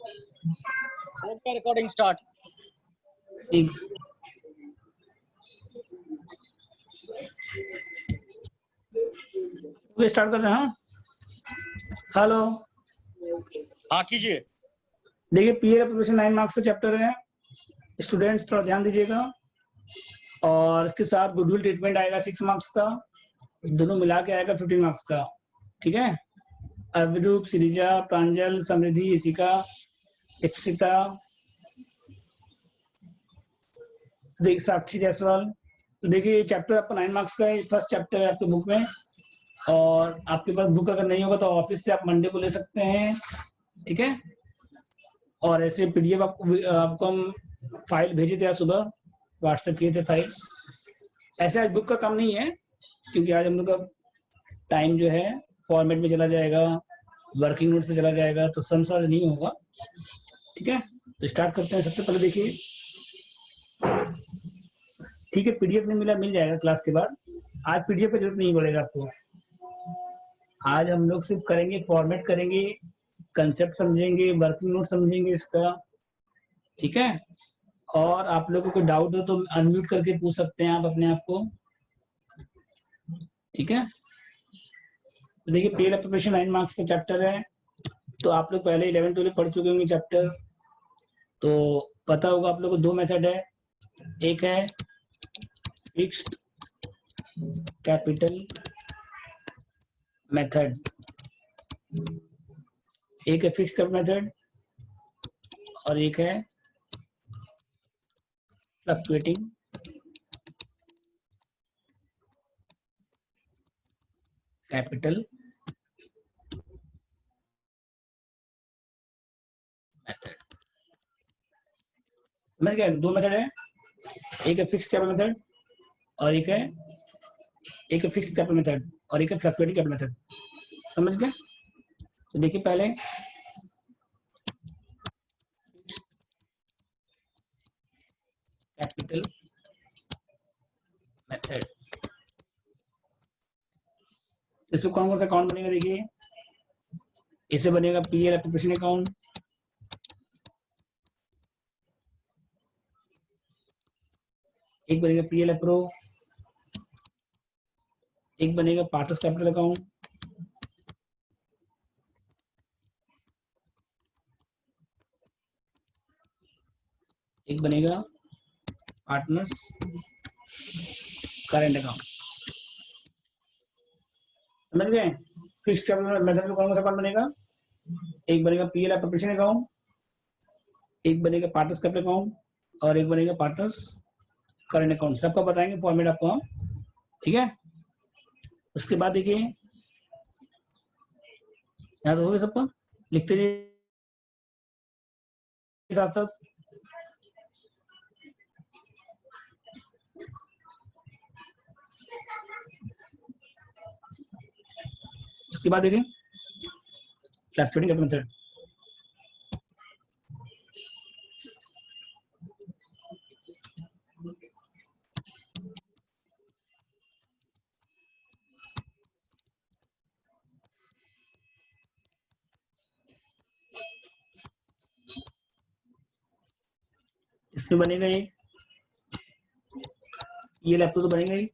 Okay, recording start. ठीक, start कर रहे हैं। हेलो, हाँ कीजिए। देखिए पीए प्रिपरेशन 9 मार्क्स का चैप्टर है, स्टूडेंट्स थोड़ा ध्यान दीजिएगा। और इसके साथ गुडविल ट्रीटमेंट आएगा 6 मार्क्स का, दोनों मिला के आएगा 15 मार्क्स का। ठीक है, अविरूप, सिरिजा, प्रांजल, समृद्धि, इशिका, इप्सिता, साक्षी जायसवाल। तो देखिए ये चैप्टर आपका 9 मार्क्स का है, फर्स्ट चैप्टर है आपके बुक में। और आपके पास बुक अगर नहीं होगा तो ऑफिस से आप मंडे को ले सकते हैं। ठीक है, और ऐसे पीडीएफ आपको हम फाइल भेजे थे आज सुबह, व्हाट्सएप किए थे फाइल। ऐसे आज बुक का काम नहीं है, क्योंकि आज हम लोग का टाइम जो है फॉर्मेट में चला जाएगा, वर्किंग नोट्स में चला जाएगा, तो समझ नहीं होगा। ठीक है, तो स्टार्ट करते हैं। सबसे पहले देखिए, ठीक है, पीडीएफ नहीं मिला, मिल जाएगा क्लास के बाद। आज पीडीएफ की जरूरत नहीं पड़ेगा आपको। आज हम लोग सिर्फ करेंगे, फॉर्मेट करेंगे, कंसेप्ट समझेंगे, वर्किंग नोट समझेंगे इसका। ठीक है, और आप लोगों को डाउट हो तो अनम्यूट करके पूछ सकते हैं आप अपने आप को। ठीक है, तो देखिए पीएल प्रिपरेशन 9 मार्क्स का चैप्टर है। तो आप लोग पहले 11 12 पढ़ चुके होंगे चैप्टर, तो पता होगा आप लोगों को दो मेथड है। एक है फिक्स्ड कैपिटल मेथड, एक है फिक्स्ड कैपिटल मेथड और एक है फ्लक्चुएटिंग कैपिटल मेथड। समझ गए? दो मेथड है, एक है फिक्स्ड कैपिटल मेथड और एक है फिक्स्ड कैपिटल मेथड और एक है फ्लक्चुएटिंग कैपिटल मेथड। समझ गए? तो देखिए पहले कैपिटल मेथड, इसमें कौन कौन सा अकाउंट बनेगा? देखिए इससे बनेगा पीएल प्रिपरेशन अकाउंट, एक बनेगा पीएल अप्रो, एक बनेगा पार्टनर्स कैपिटल अकाउंट, एक बनेगा पार्टनर्स करेंट अकाउंट। समझ गए? फिक्स्ड कैपिटल मेथड में कौन सा अकाउंट बनेगा? एक बनेगा पीएल प्रिपरेशन अकाउंट, एक बनेगा पार्टनर्स कैपिटल अकाउंट और एक बनेगा पार्टनर्स करंट अकाउंट। सबका बताएंगे फॉर्मेट आपको हम। ठीक है, उसके बाद देखिए याद हो गया सबका, लिखते जाइए साथ साथ। उसके बाद देखिए फ्लक्चुएटिंग कैपिटल मेथड, इसमें बनेगा ये लैपटॉप तो बनेगा ही,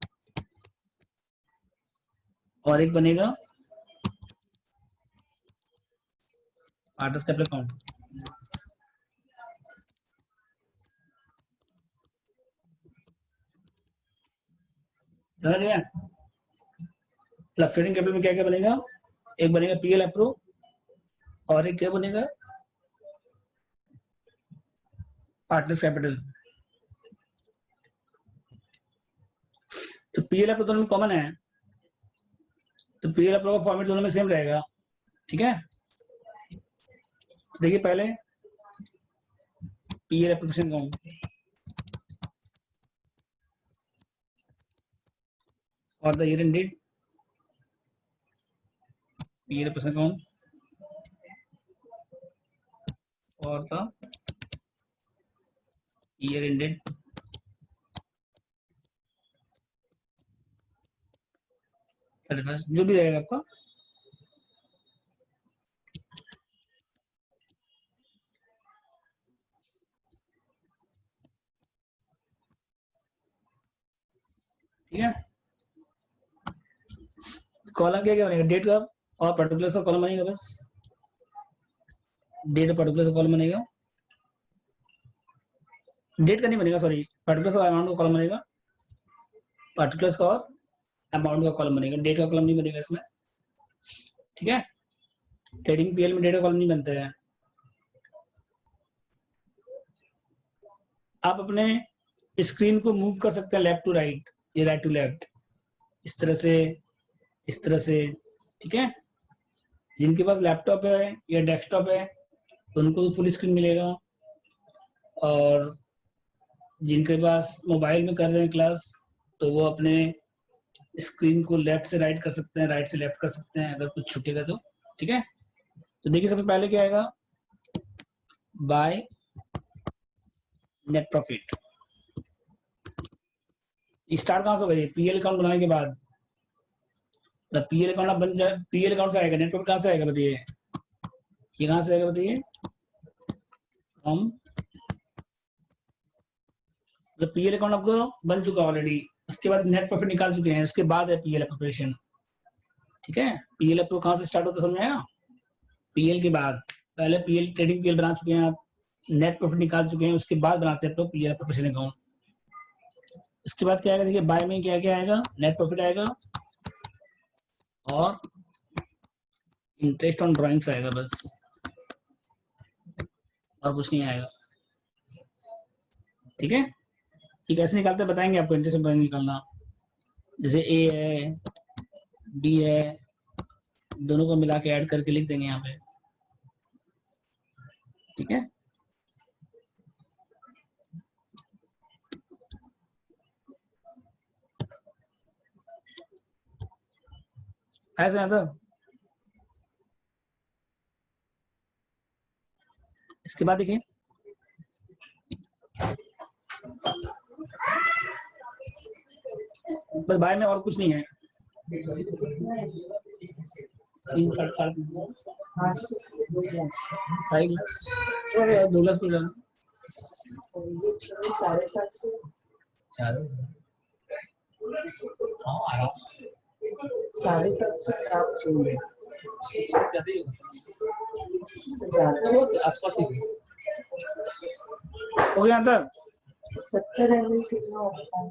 और एक बनेगा पार्टनर्स कैपिटल अकाउंट। समझ गए? फ्लक्चुएटिंग कैपिटल में क्या क्या बनेगा? एक बनेगा पीएल अप्रो और एक क्या बनेगा? Partners capital. तो पीएल अप्रो दोनों में कॉमन है, तो पीएल अप्रो का फॉर्मेट दोनों में सेम रहेगा। ठीक है, देखिए पहले पीएल प्रिपरेशन अकाउंट और the year end date, PL preparation account और द ईयर एंड डेट, जो भी रहेगा आपका। ठीक है। कॉलम क्या क्या बनेगा, डेट का और पर्टिकुलर का कॉलम बनेगा, बस डेट और पर्टिकुलर का कॉलम बनेगा। डेट का नहीं बनेगा, सॉरी, पर्टिकुलर का अमाउंट का कॉलम बनेगा, पर्टिकुलर का और अमाउंट का कॉलम बनेगा, डेट का कॉलम नहीं बनेगा इसमें, ठीक है। ट्रेडिंग पीएल में डेट का कॉलम नहीं बनता है। आप अपने स्क्रीन को मूव कर सकते हैं लेफ्ट टू राइट या राइट टू लेफ्ट, इस तरह से, इस तरह से, ठीक है। जिनके पास लैपटॉप है या डेस्कटॉप है उनको तो फुल स्क्रीन मिलेगा, और जिनके पास मोबाइल में कर रहे हैं क्लास तो वो अपने स्क्रीन को लेफ्ट से राइट कर सकते हैं, राइट से लेफ्ट कर सकते हैं अगर कुछ छूटेगा तो, ठीक है। तो देखिए सबसे पहले क्या आएगा, बाय नेट प्रॉफिट। स्टार्ट कहां से होगा, ये पीएल अकाउंट बनाने के बाद, पीएल अकाउंट बन जाए, पीएल अकाउंट से आएगा, नेट प्रॉफिट कहां से आएगा बताइए, ये कहां से आएगा बताइए, हम मतलब पीएल अकाउंट आपको बन चुका ऑलरेडी, उसके बाद नेट प्रॉफिट निकाल चुके हैं, उसके बाद है पीएल प्रिपरेशन, ठीक है। पीएल अप्रूव कहां से स्टार्ट होता है समझ में आया, पीएल के बाद, पहले पीएल ट्रेडिंग पीएल बना चुके हैं आप, नेट प्रॉफिट निकाल चुके हैं, उसके बाद बनाते हैं तो पीएल प्रिपरेशन अकाउंट। इसके बाद क्या आएगा देखिए, बाय में क्या क्या आएगा, नेट प्रॉफिट आएगा और इंटरेस्ट ऑन ड्राइंग्स आएगा, बस और कुछ नहीं आएगा, ठीक है। ठीक है, ऐसे निकालते बताएंगे आपको इंटरेस्ट ऑन ड्राइंग निकालना, जैसे ए है बी है, दोनों को मिला के ऐड करके लिख देंगे यहाँ पे, ठीक है। ऐसे आता, इसके बाद देखिए बस बाय में और कुछ नहीं है, 3 साढ़े 2 लाख साढ़े 700 हाँ आराम से 750 आप चाहिए आसपास ही हो गया तक 70 ml कितना होता है,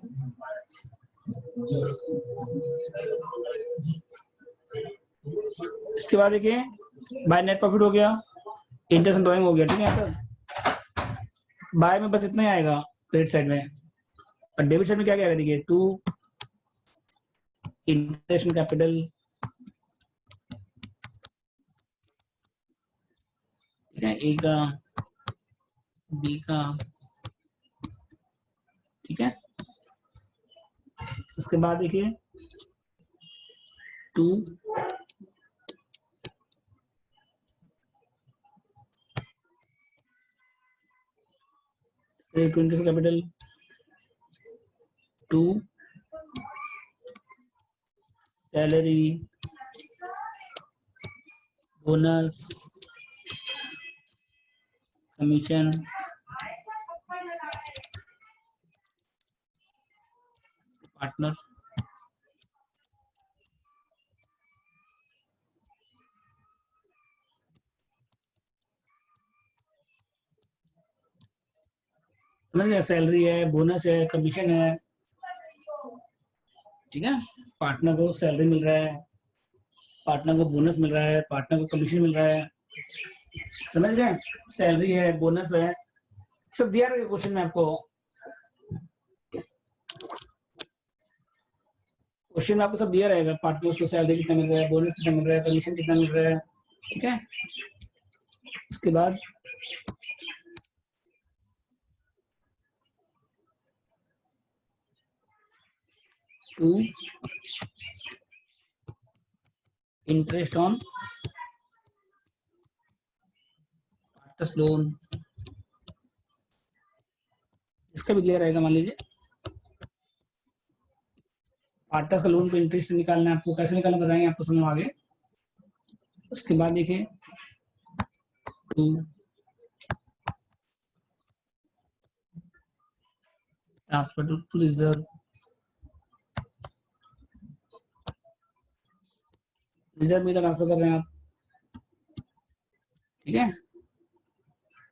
इसके बाद देखिए बाय नेट प्रॉफिट हो गया, इंटरेस्ट ड्राइंग हो गया, ठीक है सर। बाय में बस इतना ही आएगा क्रेडिट साइड में, और डेबिट साइड में क्या क्या आएगा देखिए, टू इंटरेस्ट कैपिटल, ठीक है, ए का बी का, ठीक है। उसके बाद देखिए to interest capital, to salary, bonus, commission, partner, समझ गए, सैलरी है, बोनस है, कमीशन है, ठीक है। पार्टनर को सैलरी मिल रहा है, पार्टनर को बोनस मिल रहा है, पार्टनर को कमीशन मिल रहा है, समझ गए, सैलरी है, बोनस है, सब दिया रहेगा क्वेश्चन में आपको, क्वेश्चन में आपको सब दिया रहेगा, पार्टनर्स को सैलरी कितना मिल रहा है, बोनस कितना मिल रहा है, कमीशन कितना मिल रहा है, ठीक है। उसके बाद to interest on partners loan, इसका भी दिया रहेगा, मान लीजिए पार्टनर्स का लोन पे इंटरेस्ट निकालना है आपको, कैसे निकालना बताएंगे आपको समझ आगे। उसके बाद देखिए to transfer to reserve, reserve में ट्रांसफर कर रहे हैं आप, ठीक है।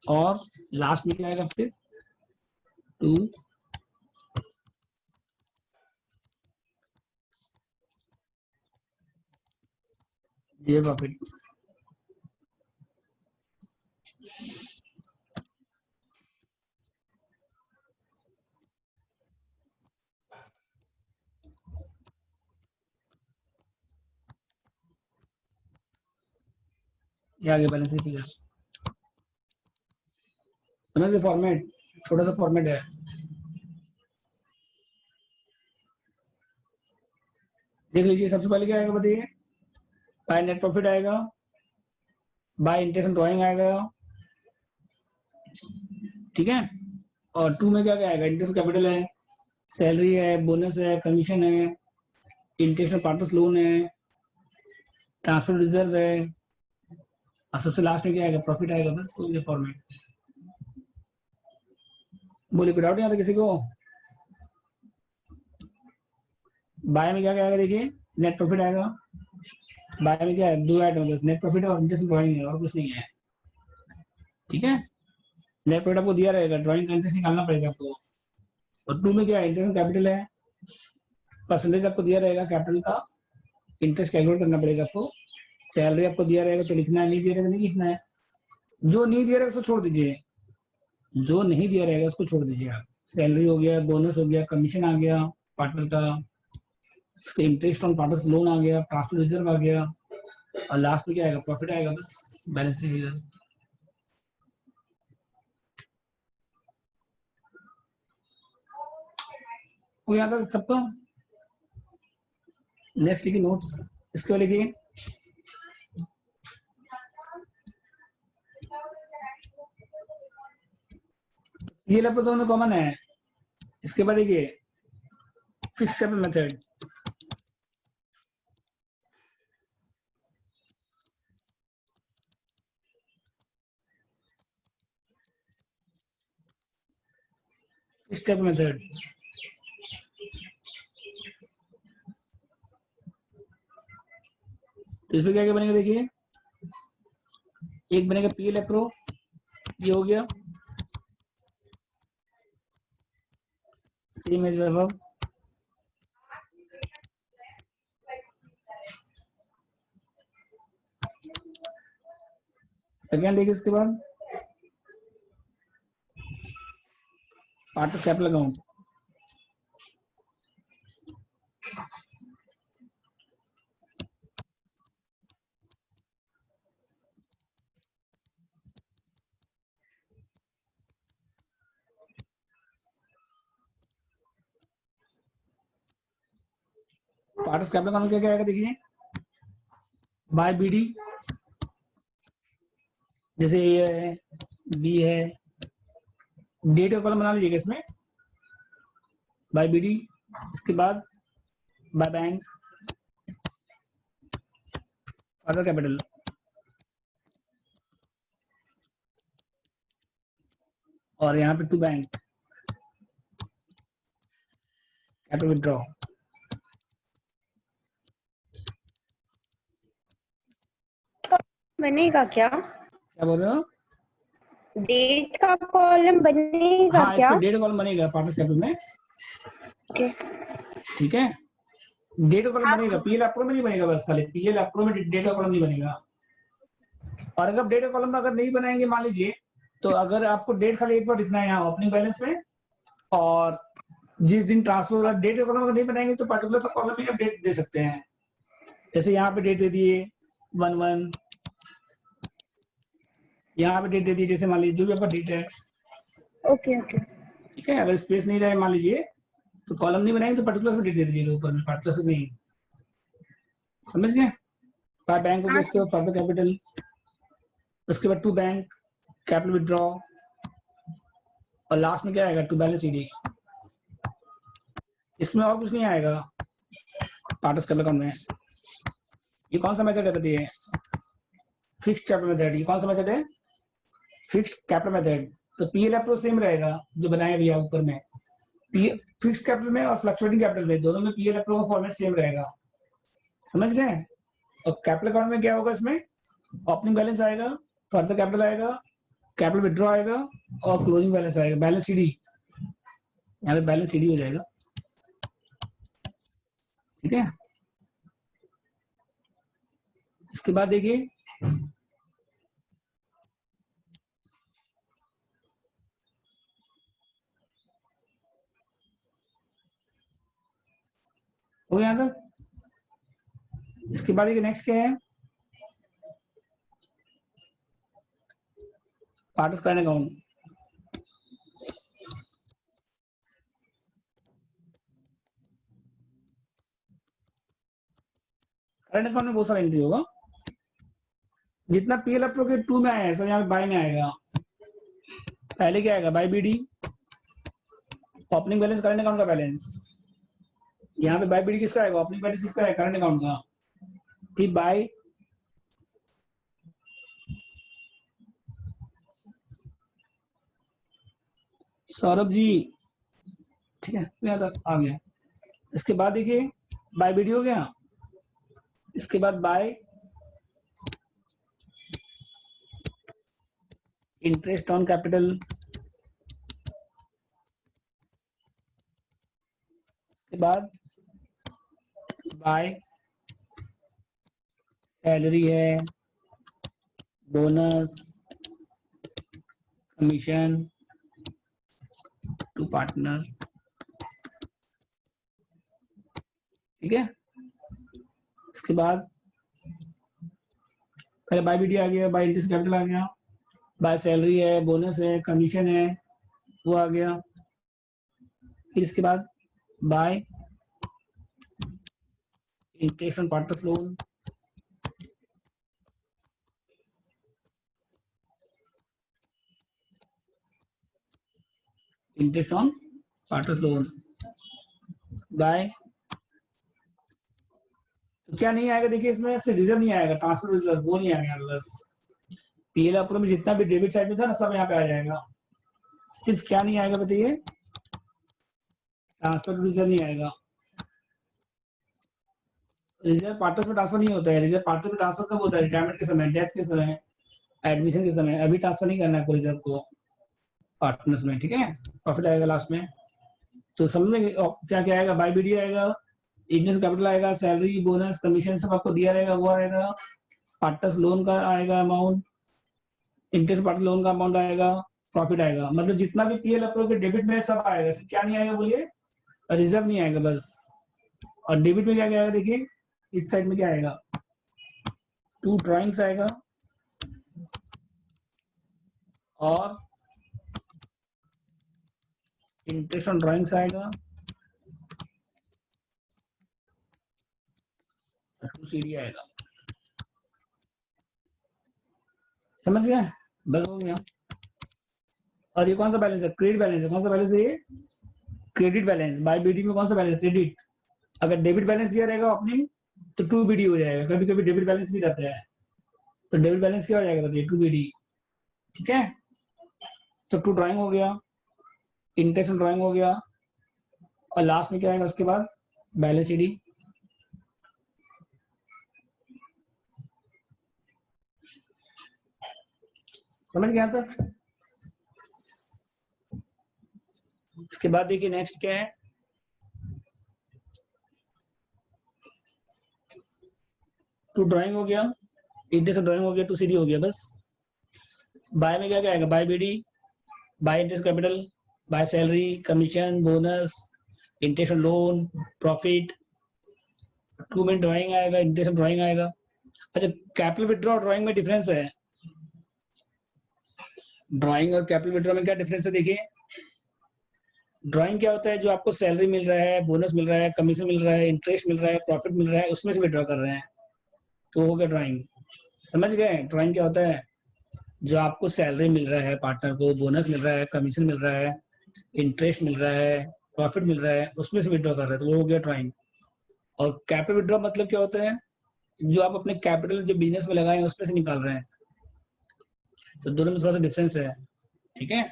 और लास्ट में क्या आएगा फिर, टू ये प्रॉफिट। ये आगे बैलेंस शीट फिगर, समझ फॉर्मेट, छोटा सा फॉर्मेट है। देख लीजिए, सबसे पहले क्या आएगा बताइए, बाय नेट प्रॉफिट आएगा, बाय इंटरेस्ट एंड ड्राइंग आएगा, ठीक है। और टू में क्या क्या आएगा, इंटरेस्ट कैपिटल है, सैलरी है, बोनस है, कमीशन है, इंटरेस्ट पार्टनर्स लोन है, ट्रांसफर रिजर्व है, और सबसे लास्ट में क्या आएगा, प्रॉफिट आएगा। बस ये फॉर्मेट। बोलिए, कोई डाउट नहीं आता किसी को? बाय में क्या क्या आएगा देखिए, नेट प्रॉफिट आएगा। बाय में क्या है, दो आइटम बस, नेट प्रॉफिट और इंटरेस्ट ड्राइंग है, और कुछ नहीं है, ठीक है। नेट प्रॉफिट आपको दिया रहेगा, ड्राइंग का इंटरेस्ट निकालना पड़ेगा आपको। और टू में क्या है, इंटरेस्ट कैपिटल है, परसेंटेज आपको दिया रहेगा कैपिटल का, इंटरेस्ट कैलकुलेट करना पड़ेगा आपको। सैलरी आपको दिया रहेगा तो लिखना है, नहीं दिया रहेगा नहीं लिखना है। जो नहीं दिया रहेगा उसको छोड़ दीजिए, जो नहीं दिया रहेगा उसको छोड़ दीजिए आप। सैलरी हो गया, बोनस हो गया, कमीशन आ गया पार्टनर का, उसके इंटरेस्ट ऑन पार्टनर्स लोन आ गया, ट्रांसफर रिजर्व आ गया, और लास्ट में क्या आएगा, प्रॉफिट आएगा। बस बैलेंस शीट। हो गया था सबका? नेक्स्ट लिखिए नोट्स, इसके लिखिए ये लैप तो दोनों कॉमन है। इसके बाद देखिए fix capital method, fix capital method. तो इसमें क्या क्या बनेगा देखिए, एक बनेगा पीएल अप्रो, ये हो गया सेम एज अबव। सेकेंड देखिए, इसके बाद partners capital account, partners capital account क्या क्या आएगा देखिए, बाय बीडी, जैसे ए है, बी है, डेट का कॉलम बना लीजिएगा इसमें, बाय बीडी। इसके बाद बाय बैंक, फादर कैपिटल, और यहाँ पे टू बैंक कैपिटल विड्रॉ। बनेगा क्या? क्या बोल रहे हो? डेट का कॉलम बनेगा हाँ, क्या? इसमें डेट कॉलम बनेगा पार्टनर्स कैपिटल में, ओके। ठीक है। डेट का कॉलम बनेगा, पीएल अप्रो में नहीं बनेगा, बस खाली पीएल अप्रो में डेट का कॉलम नहीं बनेगा। और अगर डेट का कॉलम अगर नहीं बनाएंगे मान लीजिए, तो अगर आपको डेट खाली एक बार लिखना है यहाँ ओपनिंग बैलेंस में, और जिस दिन ट्रांसफर हो रहा है डेट का कॉलम अगर नहीं बनाएंगे तो पर्टिकुलर सा कॉलम में आप डेट दे सकते हैं। जैसे यहाँ पे डेट दे दिए 1/1, यहाँ पे डेट दे दी, जैसे मान लीजिए जो भी आपका डेट है, ओके ओके। ठीक है। अगर स्पेस नहीं रहे मान लीजिए तो कॉलम नहीं बनाएंगे तो पर्टिकुलर में डेट दे दीजिएगा ऊपर में, पर्टिकुलर से नहीं, समझ गए। बाय बैंक हो गया, इसके बाद फादर कैपिटल, उसके बाद टू बैंक कैपिटल विड्रॉ, और लास्ट में क्या आएगा, टू बैलेंस शीट। इसमें और कुछ नहीं आएगा पार्टनर्स कैपिटल अकाउंट में। ये कौन सा मेथड है बताइए, फिक्स्ड कैपिटल मेथड। ये कौन सा मेथड है, फिक्स्ड कैपिटल मेथड। तो पीएल अप्रो सेम रहेगा जो बनाया भैया ऊपर में, फिक्स्ड कैपिटल में और फ्लक्चुएटिंग कैपिटल में, दोनों में पीएल अप्रो का फॉर्मेट सेम रहेगा, समझ गए। और कैपिटल अकाउंट में क्या होगा, इसमें ओपनिंग बैलेंस आएगा, फर्दर कैपिटल आएगा, कैपिटल विड्रॉ आएगा और क्लोजिंग बैलेंस आएगा, बैलेंस सीडी, यहाँ पे बैलेंस सीडी हो जाएगा। ठीक है, इसके बाद देखिए हो गया यहाँ तक। इसके बाद देखिए नेक्स्ट क्या है, parts current account. Current account में बहुत सारा एंट्री होगा, जितना पीएल आप लोग के 2 में आया है सब यहाँ पे बाय में आएगा। पहले क्या आएगा, by BD, opening balance current account का बैलेंस, यहाँ पे बाय बीडी किसका आएगा, ओपनिंग बैलेंस किसका है, करंट अकाउंट का। फिर बाय सौरभ जी, ठीक है यहाँ तक आ गया। इसके बाद देखिए बाय बीडी हो गया, इसके बाद बाय इंटरेस्ट ऑन कैपिटल, के बाद बाय सैलरी है, बोनस, कमीशन टू पार्टनर। ठीक है, इसके बाद पहले बाय बीडी आ गया, बाय इंटरेस्ट कैपिटल आ गया, बाय सैलरी है, बोनस है, कमीशन है, वो आ गया। फिर इसके बाद by interest on partners loan, interest on partners loan, by तो क्या नहीं आएगा, देखिए इसमें से रिजर्व नहीं आएगा, ट्रांसफर रिजर्व वो नहीं आएगा, बस पीएल अप्रो में जितना भी डेबिट साइड में था ना सब यहाँ पे आ जाएगा। सिर्फ क्या नहीं आएगा बताइए, ट्रांसफर रिजर्व नहीं आएगा। रिजर्व पार्टनर्स में ट्रांसफर नहीं होता है, रिजर्व पार्टनर में ट्रांसफर कब होता है, रिटायरमेंट के समय, डेथ के समय, एडमिशन के समय, अभी ट्रांसफर नहीं करना है कोई रिजर्व को पार्टनर्स में। ठीक है, प्रॉफिट आएगा लास्ट में। तो समझ में क्या क्या आएगा, बाय बीडी आएगा, इंटरेस्ट कैपिटल आएगा, सैलरी, बोनस, कमीशन सब आपको दिया रहेगा वो आएगा, पार्टनर्स लोन का आएगा अमाउंट, इंटरेस्ट पार्टनर लोन का अमाउंट आएगा, प्रॉफिट आएगा। मतलब जितना भी पीएल अप्रो के डेबिट में सब आएगा, क्या नहीं आएगा बोलिए, रिजर्व नहीं आएगा बस। और डेबिट में क्या क्या आएगा देखिए, इस साइड में क्या आएगा, 2 ड्राइंग्स आएगा और इंटरेस्ट ऑन ड्राइंग्स आएगा, 2 सीडी आएगा। समझ गए, बस हो गया। और ये कौन सा बैलेंस है, क्रेडिट बैलेंस है। कौन सा बैलेंस है ये, क्रेडिट बैलेंस। बाय बीडी में कौन सा बैलेंस, क्रेडिट। अगर डेबिट बैलेंस दिया रहेगा ओपनिंग तो 2 बीडी हो जाएगा, कभी कभी डेबिट बैलेंस भी रहता है, तो डेबिट बैलेंस क्या हो जाएगा बताइए, 2 बीडी। ठीक है, तो 2 ड्राइंग हो गया, इंटरेस्ट ड्राइंग हो गया, और लास्ट में क्या आएगा उसके बाद, बैलेंस सीडी। समझ गया तक। इसके बाद देखिए नेक्स्ट क्या है, टू ड्राइंग हो गया, इंटरेस्ट ड्राइंग हो गया, 2 सीडी हो गया बस। बाय में क्या क्या आएगा, by BD, by interest capital, by salary, commission, bonus, interest loan, profit, to में ड्राइंग आएगा, इंटरेस्ट ड्राइंग आएगा। अच्छा, कैपिटल विड्रॉ ड्राइंग में डिफरेंस है, ड्राइंग और कैपिटल विड्रॉ में क्या डिफरेंस है देखिए। ड्राइंग क्या होता है, जो आपको सैलरी मिल रहा है, बोनस मिल रहा है, कमीशन मिल रहा है, इंटरेस्ट मिल रहा है, प्रॉफिट मिल रहा है, उसमें से विड्रॉ कर रहे हैं, तो हो गया ड्राइंग। समझ गए, ड्राइंग क्या होता है, जो आपको सैलरी मिल रहा है, पार्टनर को बोनस मिल रहा है, कमीशन मिल रहा है, इंटरेस्ट मिल रहा है, प्रॉफिट मिल रहा है, उसमें से विड्रॉ कर रहे हैं, तो वो हो गया ड्राइंग। और कैपिटल विड्रॉ मतलब क्या होता है, जो आप अपने कैपिटल जो बिजनेस में लगाए हैं उसमें से निकाल रहे हैं, तो दोनों में थोड़ा सा डिफरेंस है। ठीक है,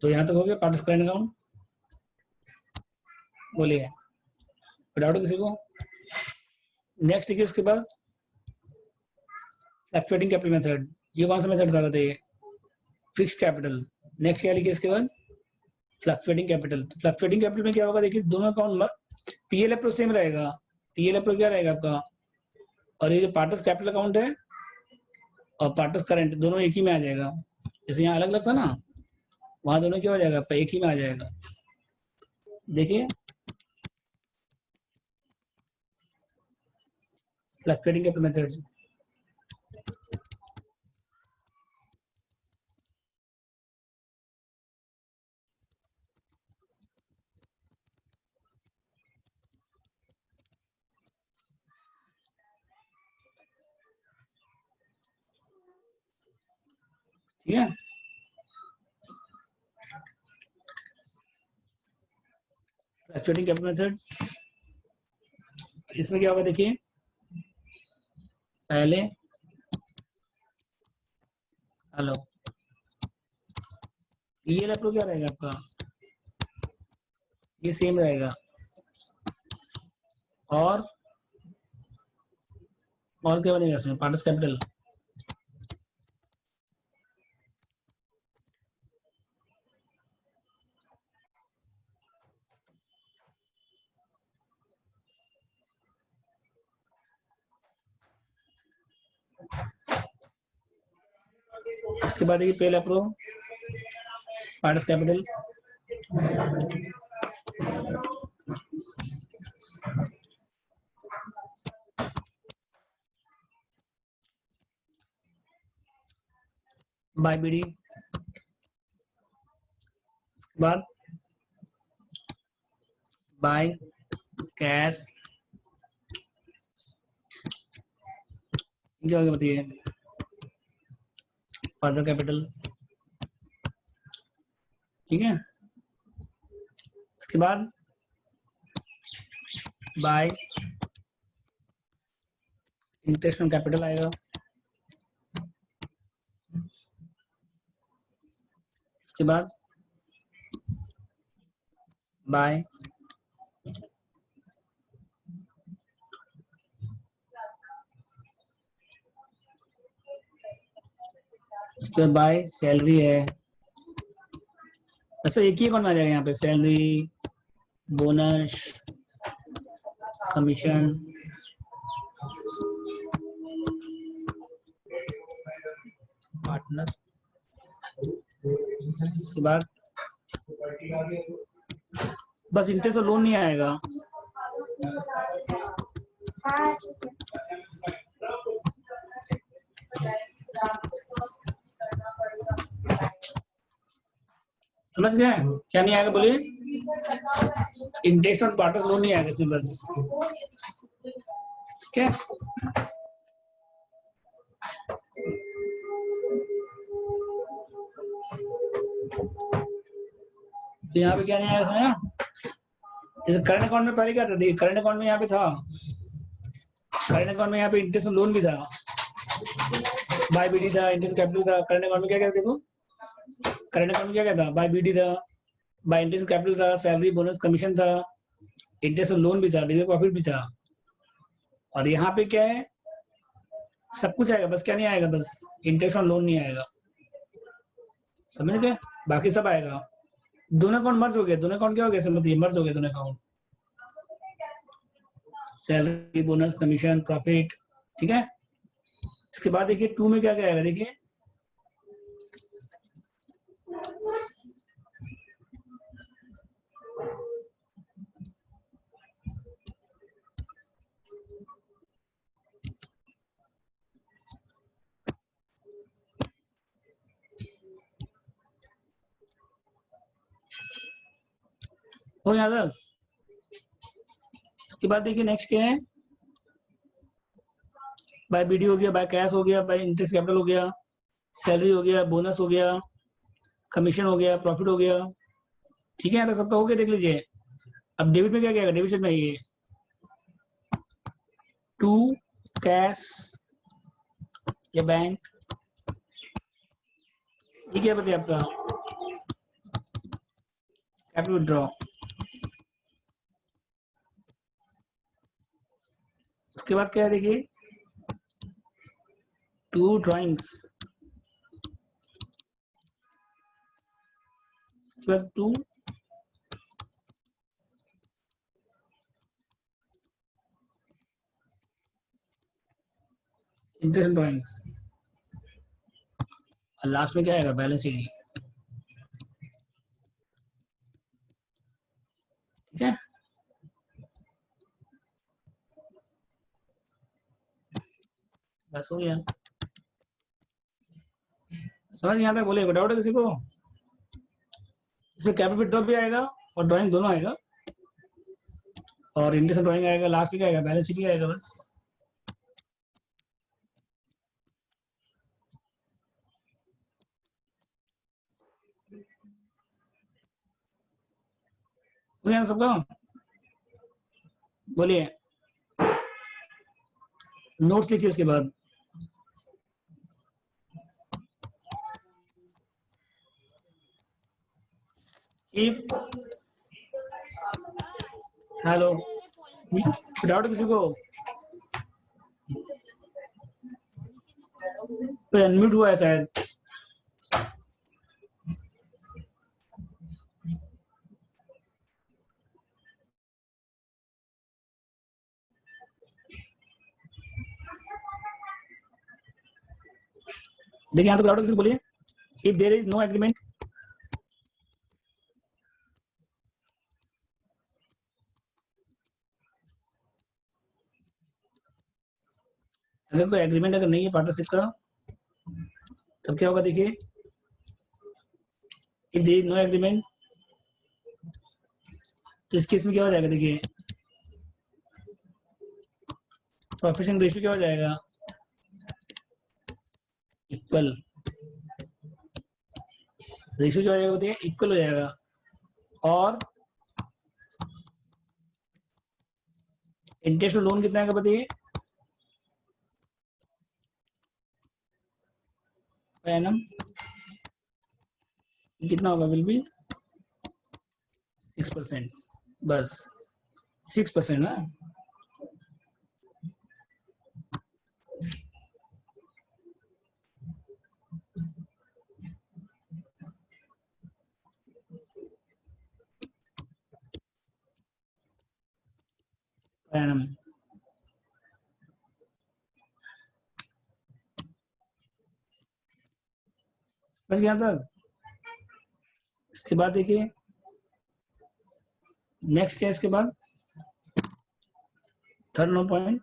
तो यहाँ तक हो गया पार्टस करंट अकाउंट। बोलिए, डाउट किसी को। नेक्स्ट देखिए इसके बाद फ्लक्चुएटिंग कैपिटल मेथड, ये कौन सा मेथड था बताइए, फिक्स्ड कैपिटल। नेक्स्ट क्या लिखिए इसके बाद फ्लक्चुएटिंग कैपिटल। तो फ्लक्चुएटिंग कैपिटल में क्या होगा देखिए, दोनों अकाउंट पीएल अप्रो सेम रहेगा, पीएल अप्रो क्या रहेगा आपका, और ये जो पार्टस कैपिटल अकाउंट है और पार्टस करंट दोनों एक ही में आ जाएगा। जैसे यहाँ अलग अलग था ना, वहां दोनों क्या हो जाएगा आपका, एक ही में आ जाएगा। देखिए फ्लक्चुएटिंग कैपिटल मेथड, ठीक है। फ्लक्चुएटिंग कैपिटल मेथड, इसमें क्या होगा देखिए, पहले हेलो ये अप्रो क्या रहेगा आपका, ये सेम रहेगा, और क्या बनेगा इसमें, पार्टस कैपिटल। इसके बाद देखिए पहले अप्रो पार्टस कैपिटल, बाय बीडी, बाद बाय कैश, क्या होगा बताइए, फर्दर कैपिटल, ठीक है। इसके बाद बाय इंटरेस्ट ऑन कैपिटल आएगा, इसके बाद बाय इसके बाद बाय सैलरी है, अच्छा एक ही अकाउंट में आ जाएगा यहाँ पे, सैलरी, बोनस, कमीशन, पार्टनर, इसके बाद बस इंटरेस्ट और लोन नहीं आएगा। समझ गए क्या नहीं आएगा बोलिए, इंटरेस्ट और पार्टनर लोन नहीं आएगा इसमें बस, ठीक है। तो यहाँ पे क्या नहीं आया इसमें, जैसे करंट अकाउंट में पहले क्या था, देखिए करंट अकाउंट में यहाँ पे था, करंट अकाउंट में यहाँ पे इंटरेस्ट लोन भी था, बाय बीडी था, इंटरेस्ट कैपिटल था। करंट अकाउंट में क्या क्या देखो, करंट अकाउंट में क्या क्या था, बाय बीडी था, बाय इंटरेस्ट कैपिटल था, सैलरी, बोनस, कमीशन था, इंटरेस्ट लोन भी था, डिविडेंड प्रॉफिट भी था। और यहाँ पे क्या है, सब कुछ आएगा, बस क्या नहीं आएगा, बस इंटरेस्ट और लोन नहीं आएगा, समझ गए, बाकी सब आएगा। दोनों अकाउंट मर्ज हो गए, दोनों अकाउंट क्या हो गया, समझिए मर्ज हो गए दोनों account, salary, bonus, commission, profit, ठीक है। इसके बाद देखिए 2 में क्या क्या आएगा, देखिए हो यादव। इसके बाद देखिए नेक्स्ट क्या है, बाय बीडी हो गया, बाय कैश हो गया, बाय इंटरेस्ट कैपिटल हो गया, सैलरी हो गया, बोनस हो गया, कमीशन हो गया, प्रॉफिट हो गया, ठीक है। यहाँ तक सबका हो गया, देख लीजिए। अब डेबिट में क्या क्या है, डेबिट में ये 2 कैश या बैंक, ये क्या बताइए आपका कैपिटल विड्रॉ। उसके उसके बाद क्या है देखिए, 2 ड्राइंग्स, उसके बाद 2 इंटरेस्ट ड्राइंग्स, और लास्ट में क्या आएगा, बैलेंस शीट। ठीक है, बस हो गया। समझ यहाँ तक बोले, डाउट है किसी को? इसमें कैपिटल ड्रॉप भी आएगा और ड्राइंग दोनों आएगा, और इंडेक्स ड्राइंग आएगा, लास्ट में क्या आएगा, बैलेंस शीट ही आएगा बस। हो गया सबका? बोलिए, नोट्स लिखिए इसके बाद। इफ, हेलो, डाउट किसी को? तो अनम्यूट हुआ है शायद। देखिए यहाँ तो डाउट किसी को, बोलिए। If there is no agreement, अगर कोई एग्रीमेंट अगर नहीं है पार्टनरशिप का, तब क्या होगा देखिए, if there is no agreement, तो इस केस में क्या हो जाएगा देखिए, प्रॉफिट शेयरिंग रेशियो क्या हो जाएगा, इक्वल। रेशियो जो हो जाएगा बताइए, इक्वल हो जाएगा। और इंटरेस्ट लोन कितना आएगा बताइए, एनम कितना होगा, विल बी 6%, बस 6% ना। एनम बस गया था। इसके बाद देखिए नेक्स्ट क्या है, इसके बाद third no point,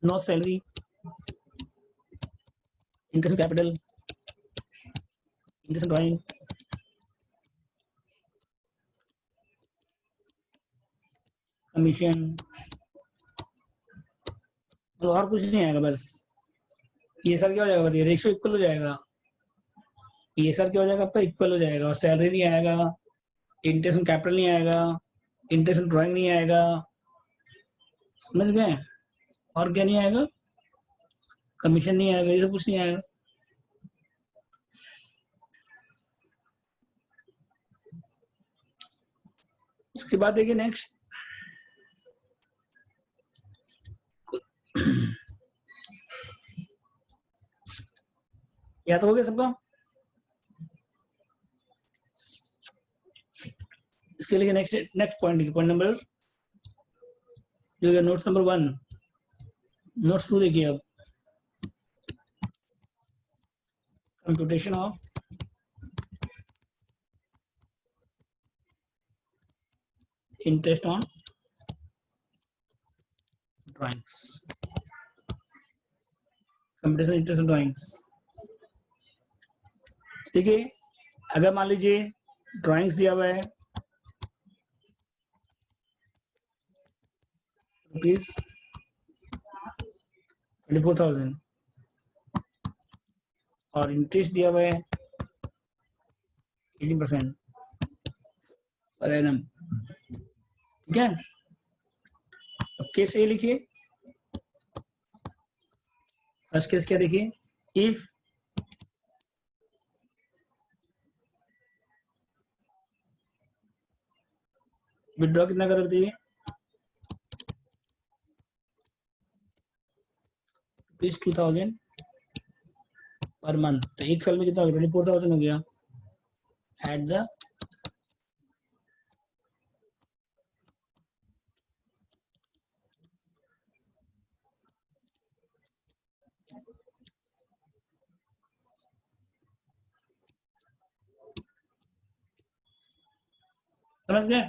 no salary, interest capital, interest drawing, commission, तो और कुछ नहीं आएगा बस। ये सर क्या हो जाएगा बताइए, रेशियो इक्वल हो जाएगा। ये सर क्या हो जाएगा आपका, इक्वल हो जाएगा, और सैलरी नहीं आएगा, इंटरेस्ट कैपिटल नहीं आएगा, इंटरेस्ट ड्राइंग नहीं आएगा, समझ गए? और क्या नहीं आएगा, कमीशन नहीं आएगा, ये सब कुछ नहीं आएगा। उसके बाद देखिए नेक्स्ट, या तो हो गया सबका? इसके लिए नेक्स्ट पॉइंट देखिए, पॉइंट नंबर जो है नोट्स नंबर 1, नोट्स 2 देखिए अब, computation of interest on drawings, computation interest on drawings. देखिए अगर मान लीजिए ड्राइंग्स दिया हुआ है ₹24,000 और इंटरेस्ट दिया हुआ है 18% पर एनम, ठीक है। अब केस ए लिखिए, फर्स्ट केस क्या देखिए, इफ विड्रॉ कितना कर रहे थे? Rupees 2000 per month. तो एक साल में कितना हो गया? 24,000 हो गया। एट द समझ गए?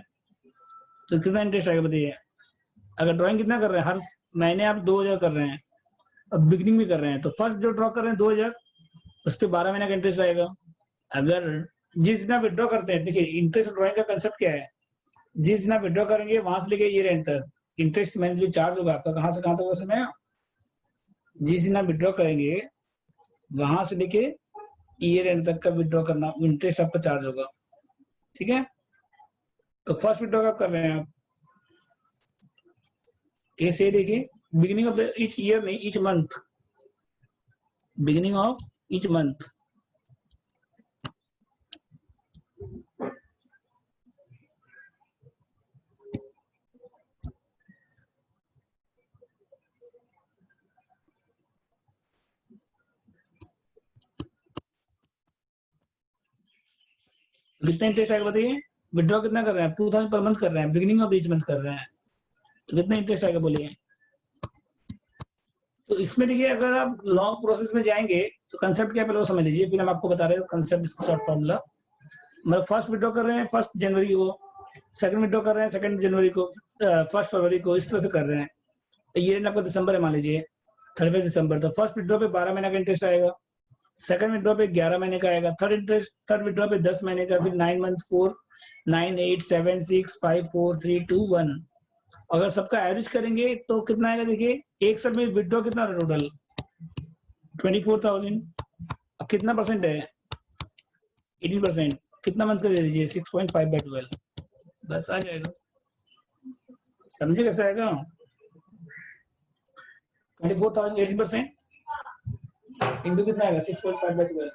तो कितना इंटरेस्ट आएगा बताइए? अगर ड्राइंग कितना कर रहे हैं, हर महीने आप 2000 कर रहे हैं, अब बिगनिंग में कर रहे हैं, तो फर्स्ट जो ड्रॉ कर रहे हैं 2000, उस पर 12 महीने का इंटरेस्ट आएगा। अगर जिस दिन आप विड्रॉ करते हैं, देखिए इंटरेस्ट ड्राइंग का कंसेप्ट क्या है, जिस दिन आप विड्रॉ करेंगे वहां से लेके ईयर एंड तक इंटरेस्ट मंथली चार्ज होगा आपका। कहाँ से कहाँ तक होगा समय? जिस दिन आप विड्रॉ करेंगे वहां से लेके ईयर एंड तक का विड्रॉ करना, इंटरेस्ट आपका चार्ज होगा। ठीक है? तो फर्स्ट विड्रॉ कब कर रहे हैं आप? कैसे? देखिए beginning of the each year नहीं, each month, beginning of each month. कितना इंटरेस्ट आएगा बताइए? विड्रॉ कितना कर रहे हैं? 2000 पर मंथ कर रहे हैं, बिगिनिंग ऑफ ईच मंथ कर रहे हैं, तो कितना इंटरेस्ट आएगा बोलिए? तो इसमें देखिए अगर आप लॉन्ग प्रोसेस में जाएंगे तो कंसेप्ट क्या है पहले वो समझ लीजिए, फिर हम आपको बता रहे हैं कंसेप्ट शॉर्ट फॉर्मूला। मतलब फर्स्ट विड्रॉ कर रहे हैं 1 जनवरी को, सेकंड विड्रॉ कर रहे हैं 2 जनवरी को, 1 फरवरी को, इस तरह से कर रहे हैं। तो ये आपका दिसंबर है मान लीजिए, 31 दिसंबर। तो फर्स्ट विड्रॉ पे 12 महीने का इंटरेस्ट आएगा, सेकंड विड्रॉ पे 11 महीने का आएगा, थर्ड विड्रॉ पे 10 महीने का, फिर 9 मंथ 4 9 8 7 6 5 4 3 2 1। अगर सबका एवरेज करेंगे तो कितना आएगा? देखिए एक साल में विड्रॉ कितना टोटल 24,000। अब कितना परसेंट है? 18%। कितना मंथ का ले लीजिए? 6.5/12, बस आ जाएगा। समझे कैसे आएगा? 24,000 18% इंटू कितना आएगा? 6.5/12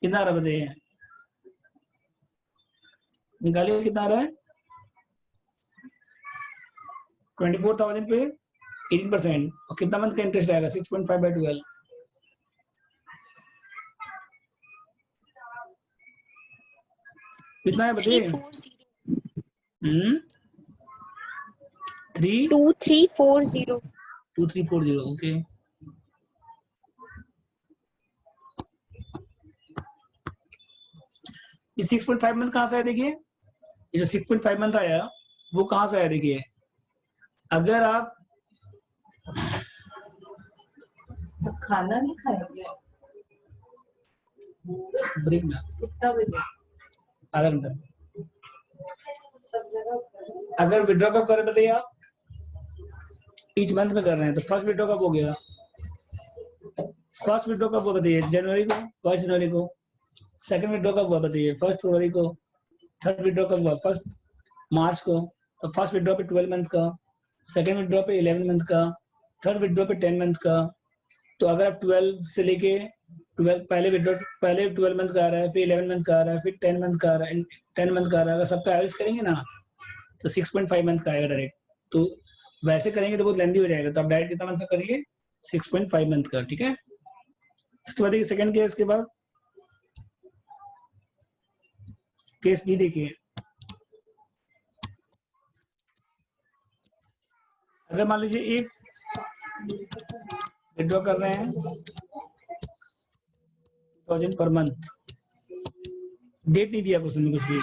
कितना आ रहा बताइए? निकालिए कितना आ रहा है? 24,000 पे 18%, और कितना मंथ का इंटरेस्ट आएगा? 6.5/12। कितना है बताइए? 2340 2340। ओके, ये 6.5 मंथ कहाँ से आया? देखिए ये जो 6.5 मंथ आया वो कहाँ से आया? देखिए अगर आप तो खाना नहीं खाएंगे ब्रेक में कितना बजे? आधा घंटा, सब जगह अगर विड्रॉ कब कर रहे बताइए आप? ईच मंथ में कर रहे हैं, तो फर्स्ट विड्रॉ कब हो गया? फर्स्ट विड्रॉ कब हुआ बताइए? जनवरी को, 1 जनवरी को। सेकंड विड्रॉ कब हुआ बताइए? 1 फरवरी को। थर्ड विड्रॉ कब हुआ? 1 मार्च को। तो फर्स्ट विड्रॉ पे 12 मंथ का, सेकंड विड्रॉ पे 11 मंथ का, थर्ड विड्रॉ पे 10 मंथ का। तो अगर आप 12 से लेके 12 पहले विड्रॉ, पहले 12 मंथ का आ रहा है, फिर 11 मंथ का आ रहा है, फिर 10 मंथ का आ रहा है, 10 मंथ का आ रहा है, अगर सबका एवरेज करेंगे ना तो 6.5 मंथ का आएगा डायरेक्ट। तो वैसे करेंगे तो बहुत लेंदी हो जाएगा, तो आप डायरेक्ट कितना मंथ का करिए? 6.5 मंथ का। ठीक है? इसके बाद देखिए सेकंड केस के बाद केस बी देखिए। अगर मान लीजिए एक विड्रॉ कर रहे हैं 2000 पर मंथ, डेट नहीं दिया उसने कुछ भी,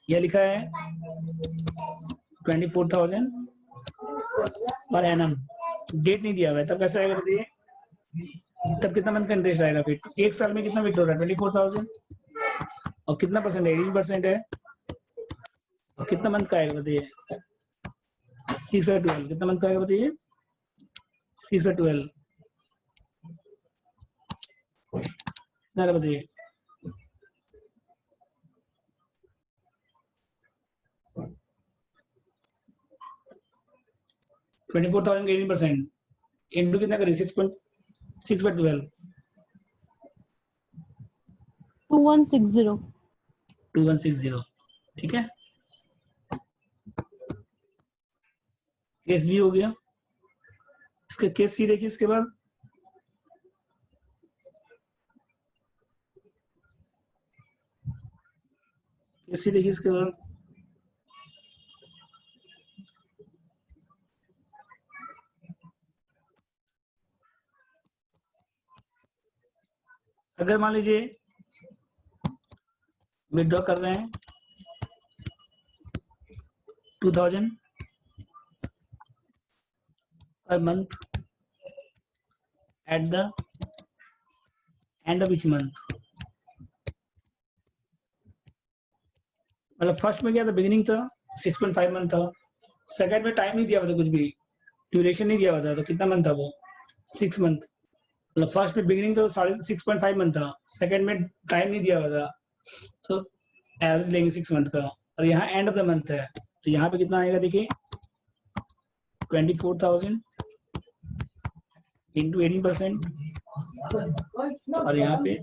यह लिखा है 24,000 पर एनम, डेट नहीं दिया हुआ है, तब कैसे आएगा बताइए? तब कितना मंथ का इंटरेस्ट आएगा? फिर एक साल में कितना विड्रॉ रहा है? 24,000, और कितना परसेंट है? 18% है, और कितना मंथ का आएगा बताइए? 6/12। कितना मंथ का आएगा बताइए? 6/12 कितना बताइए? 24,000 का 18% इंटू कितना करिए? 6.6/12 2160. 2160, ठीक है। केस बी हो गया। इसके केस सी देखिए इसके बाद। केस सी देखिए इसके बाद। अगर मान लीजिए विड्रॉ कर रहे हैं 2000 per month eight the end of each month, मतलब फर्स्ट में क्या था, बिगिनिंग था 6.5 मंथ था, सेकंड में टाइम नहीं दिया हुआ था, कुछ भी ड्यूरेशन नहीं दिया हुआ था, तो कितना मंथ था वो 6 मंथ। मतलब फर्स्ट में बिगिनिंग तो 6.5 मंथ था, सेकंड में टाइम नहीं दिया हुआ था, तो एवरेज लेंगे 6 मंथ का। और यहाँ एंड ऑफ द मंथ है, तो यहाँ पे कितना आएगा देखिए 24,000 इंटू 18%, और यहाँ पे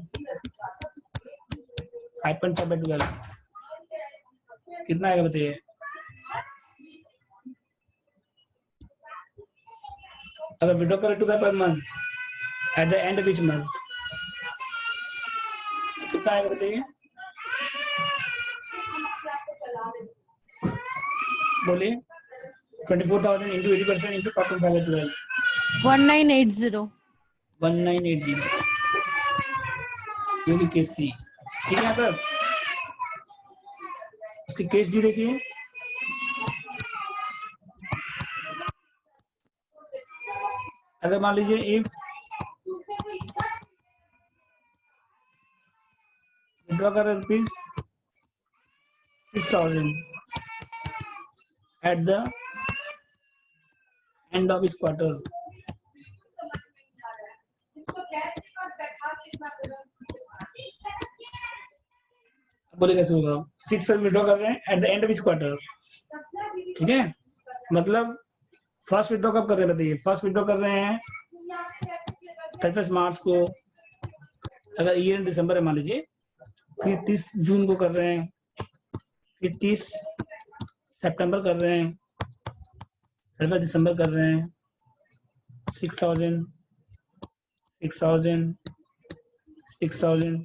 5.5/12 कितना आएगा बताइए। अगर विड्रॉ करें 2 per month eight the end of each month कितना आएगा बताइए, बोलिए। 24,000 इंटू 80% इंटू 5.5/12 1980. 1980, ये भी केस सी, ठीक है। यहाँ पर उसकी केस डी देखिए। अगर मान लीजिए इफ विड्रॉ कर rupees 6,000 at the end of each quarter, बोले कैसे होगा, 6,000 विड्रॉ कर रहे हैं eight the end of each quarter, ठीक है। मतलब फर्स्ट विड्रॉ कब कर रहे हैं बताइए, फर्स्ट विड्रॉ कर रहे हैं 31 मार्च को, अगर ईयर दिसंबर है मान लीजिए, फिर 30 जून को कर रहे हैं, फिर 30 सितंबर कर रहे हैं, 31 दिसंबर कर रहे हैं, 6,000 6,000 6,000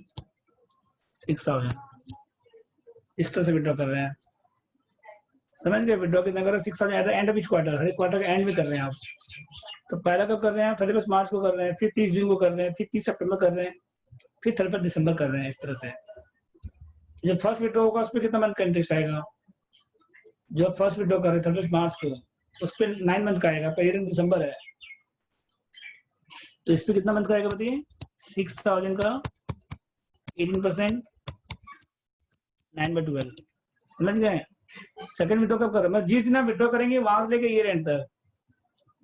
6,000 इस तरह से विड्रॉ कर रहे हैं, समझ गए। विड्रॉ कितना कर रहे हैं 6,000 at the end of each quarter, हर एक क्वार्टर के एंड में कर रहे हैं आप। तो पहला कब कर रहे हैं 31 मार्च को कर रहे हैं, फिर 30 जून को कर रहे हैं, फिर 30 सितंबर कर रहे हैं, फिर 31 दिसंबर कर रहे हैं, इस तरह से। जब फर्स्ट विड्रॉ होगा उस पर कितना मंथ का इंटरेस्ट आएगा, जो फर्स्ट विड्रॉ कर रहे हैं 31 मार्च को उस पर 9 मंथ का आएगा, पहले दिन दिसंबर है, तो इस पर कितना मंथ का आएगा बताइए, 6,000 का 18% 9/12, समझ गए। सेकंड विड्रॉ कब कर रहे हैं, मतलब जिस दिन आप विड्रॉ करेंगे वहां से लेके ईयर एंड तक,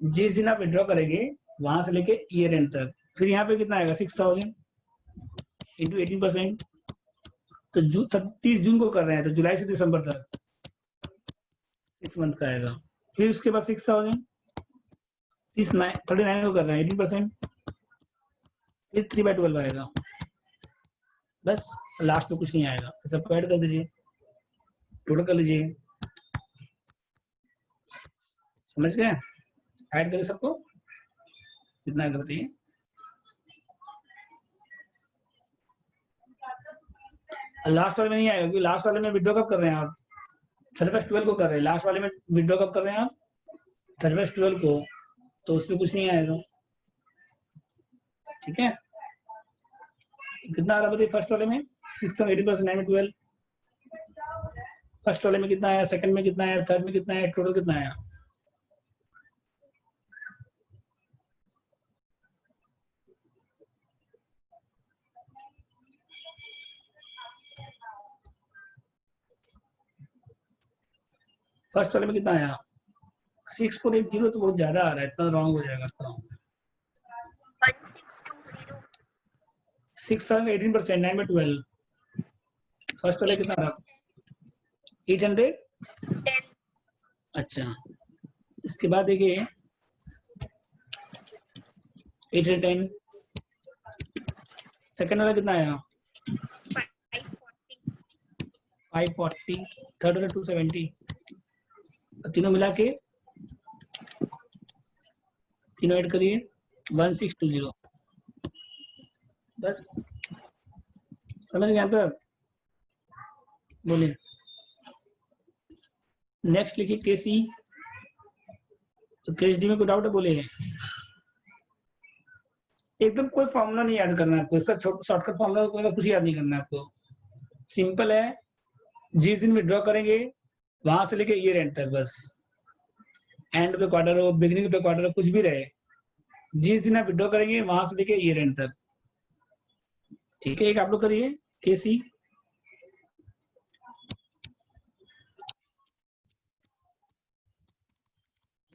जिस दिन आप विड्रॉ करेंगे वहां से लेके ईयर एंड तक। फिर यहाँ पे कितना आएगा 6,000 इंटू 18%, तो 30 जून को कर रहे हैं, तो जुलाई से दिसंबर तक 6 मंथ का आएगा। फिर उसके बाद 6,000 39 को कर रहे हैं 18%, फिर 3/12 आएगा, बस लास्ट में कुछ नहीं आएगा। फिर सबको ऐड कर दीजिए, टोटल कर लीजिए, समझ गए। ऐड करें सबको, कितना आएगा बताइए, लास्ट वाले में नहीं आएगा क्योंकि लास्ट वाले में विड्रॉ कब कर रहे हैं आप 31/12 को कर रहे हैं, लास्ट वाले में विड्रॉ कब कर रहे हैं आप 31/12 को, तो उसमें कुछ नहीं आएगा, ठीक है। कितना आ रहा बताइए फर्स्ट वाले में 680% 9/12, फर्स्ट वाले में कितना आया, सेकंड में कितना आया, थर्ड में कितना आया, टोटल कितना आया, फर्स्ट वाले में कितना आया 6,480, तो बहुत ज्यादा आ रहा है, इतना रॉन्ग हो जाएगा, इतना 1620. 6,18% 9/12, फर्स्ट वाले कितना रहा 800, 10. अच्छा। इसके बाद देखिए 810, सेकंड वाला कितना आया 540, थर्ड वाला 270, तीनों मिला के तीनों ऐड करिए 1620। बस समझ गए तक? बोलिए। नेक्स्ट लिखिए केसी। तो केस डी में कोई डाउट है? बोलिए। एकदम कोई फॉर्मूला नहीं याद करना है आपको, इसका शॉर्टकट फॉर्मूला कुछ याद नहीं करना है आपको। सिंपल है, जिस दिन विड्रॉ करेंगे वहां से लेके ईयर एंड तक, बस एंड ऑफ द क्वार्टर हो, बिगिनिंग ऑफ द क्वार्टर हो, कुछ भी रहे, जिस दिन आप विड्रॉ करेंगे वहां से लेके ईयर एंड तक। ठीक है, एक आप लोग करिए केसी।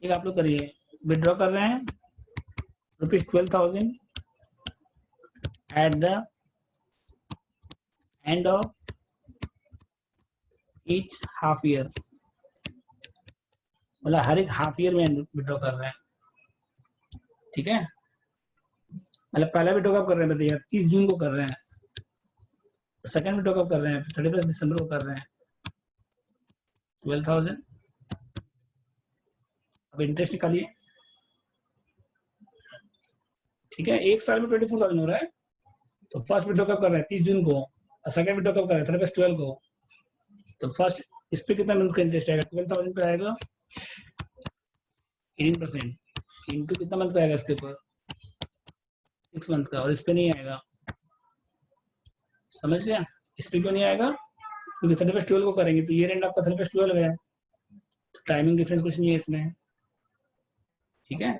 एक आप लोग करिए, विड्रॉ कर रहे हैं ₹12,000 at the end of each half year, मतलब हर एक हाफ ईयर में विड्रॉ कर रहे हैं। ठीक है, मतलब पहला विड्रॉ कब कर रहे हैं बताइए? 30 जून को कर रहे हैं। सेकंड विड्रॉ कब कर रहे हैं? 31 दिसंबर को कर रहे हैं। 12,000। अब इंटरेस्ट निकालिए। ठीक है, एक साल में 24,000 हो रहा है। तो फर्स्ट विड्रॉ कब कर रहे हैं? 30 जून को। और सेकंड विड्रॉ कब कर रहे हैं? 31/12 को। तो फर्स्ट इस पे कितना मंथ का इंटरेस्ट आएगा? 12,000 पे आएगा 18% इंटू कितना मंथ का आएगा इसके ऊपर? 6 मंथ का। और इस पे नहीं आएगा, समझ गया? इस पे क्यों नहीं आएगा? क्योंकि 31/12 को करेंगे तो ईयर एंड आपका 31/12 है, तो टाइमिंग डिफरेंस कुछ नहीं है इसमें। ठीक है,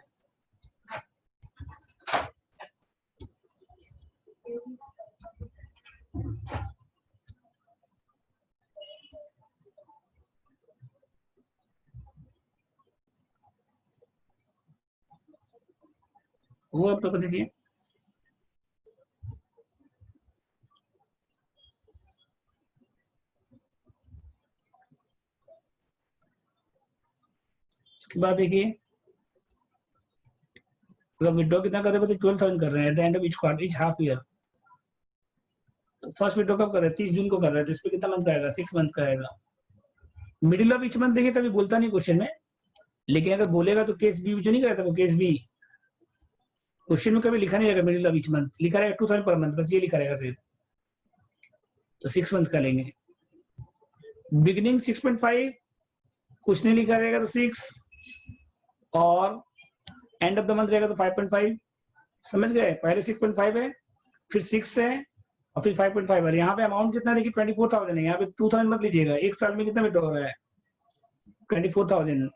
वो आप लोग देखिए। उसके बाद देखिए, अगर विड्रॉ कितना कर रहे हैं? 12,000 कर रहे हैं eight the end of each quarter, each half year. तो फर्स्ट विड्रॉ कब कर रहे हैं? 30 जून को कर रहे हैं, तो इस पे कितना मंथ का आएगा? 6 मंथ का आएगा। मिडिल ऑफ ईच मंथ देखिए, कभी बोलता नहीं क्वेश्चन में, लेकिन अगर बोलेगा तो केस बी जो नहीं कहता वो केस बी, क्वेश्चन में कभी लिखा नहीं रहेगा मिडिल ऑफ ईच मंथ, लिखा रहेगा 2,000 पर मंथ, बस ये लिखा रहेगा सिर्फ। तो 6 मंथ का लेंगे। बिगिनिंग 6.5 कुछ नहीं लिखा रहेगा तो 6, और एंड ऑफ द मंथ रहेगा तो 5.5। समझ गए? पहले 6.5 है, फिर 6 है, और फिर 5.5 है। यहाँ पे अमाउंट कितना देखिए 24,000 है। यहाँ पे 2,000 मत लीजिएगा, एक साल में कितना विड्रॉ हो रहा है? 24,000।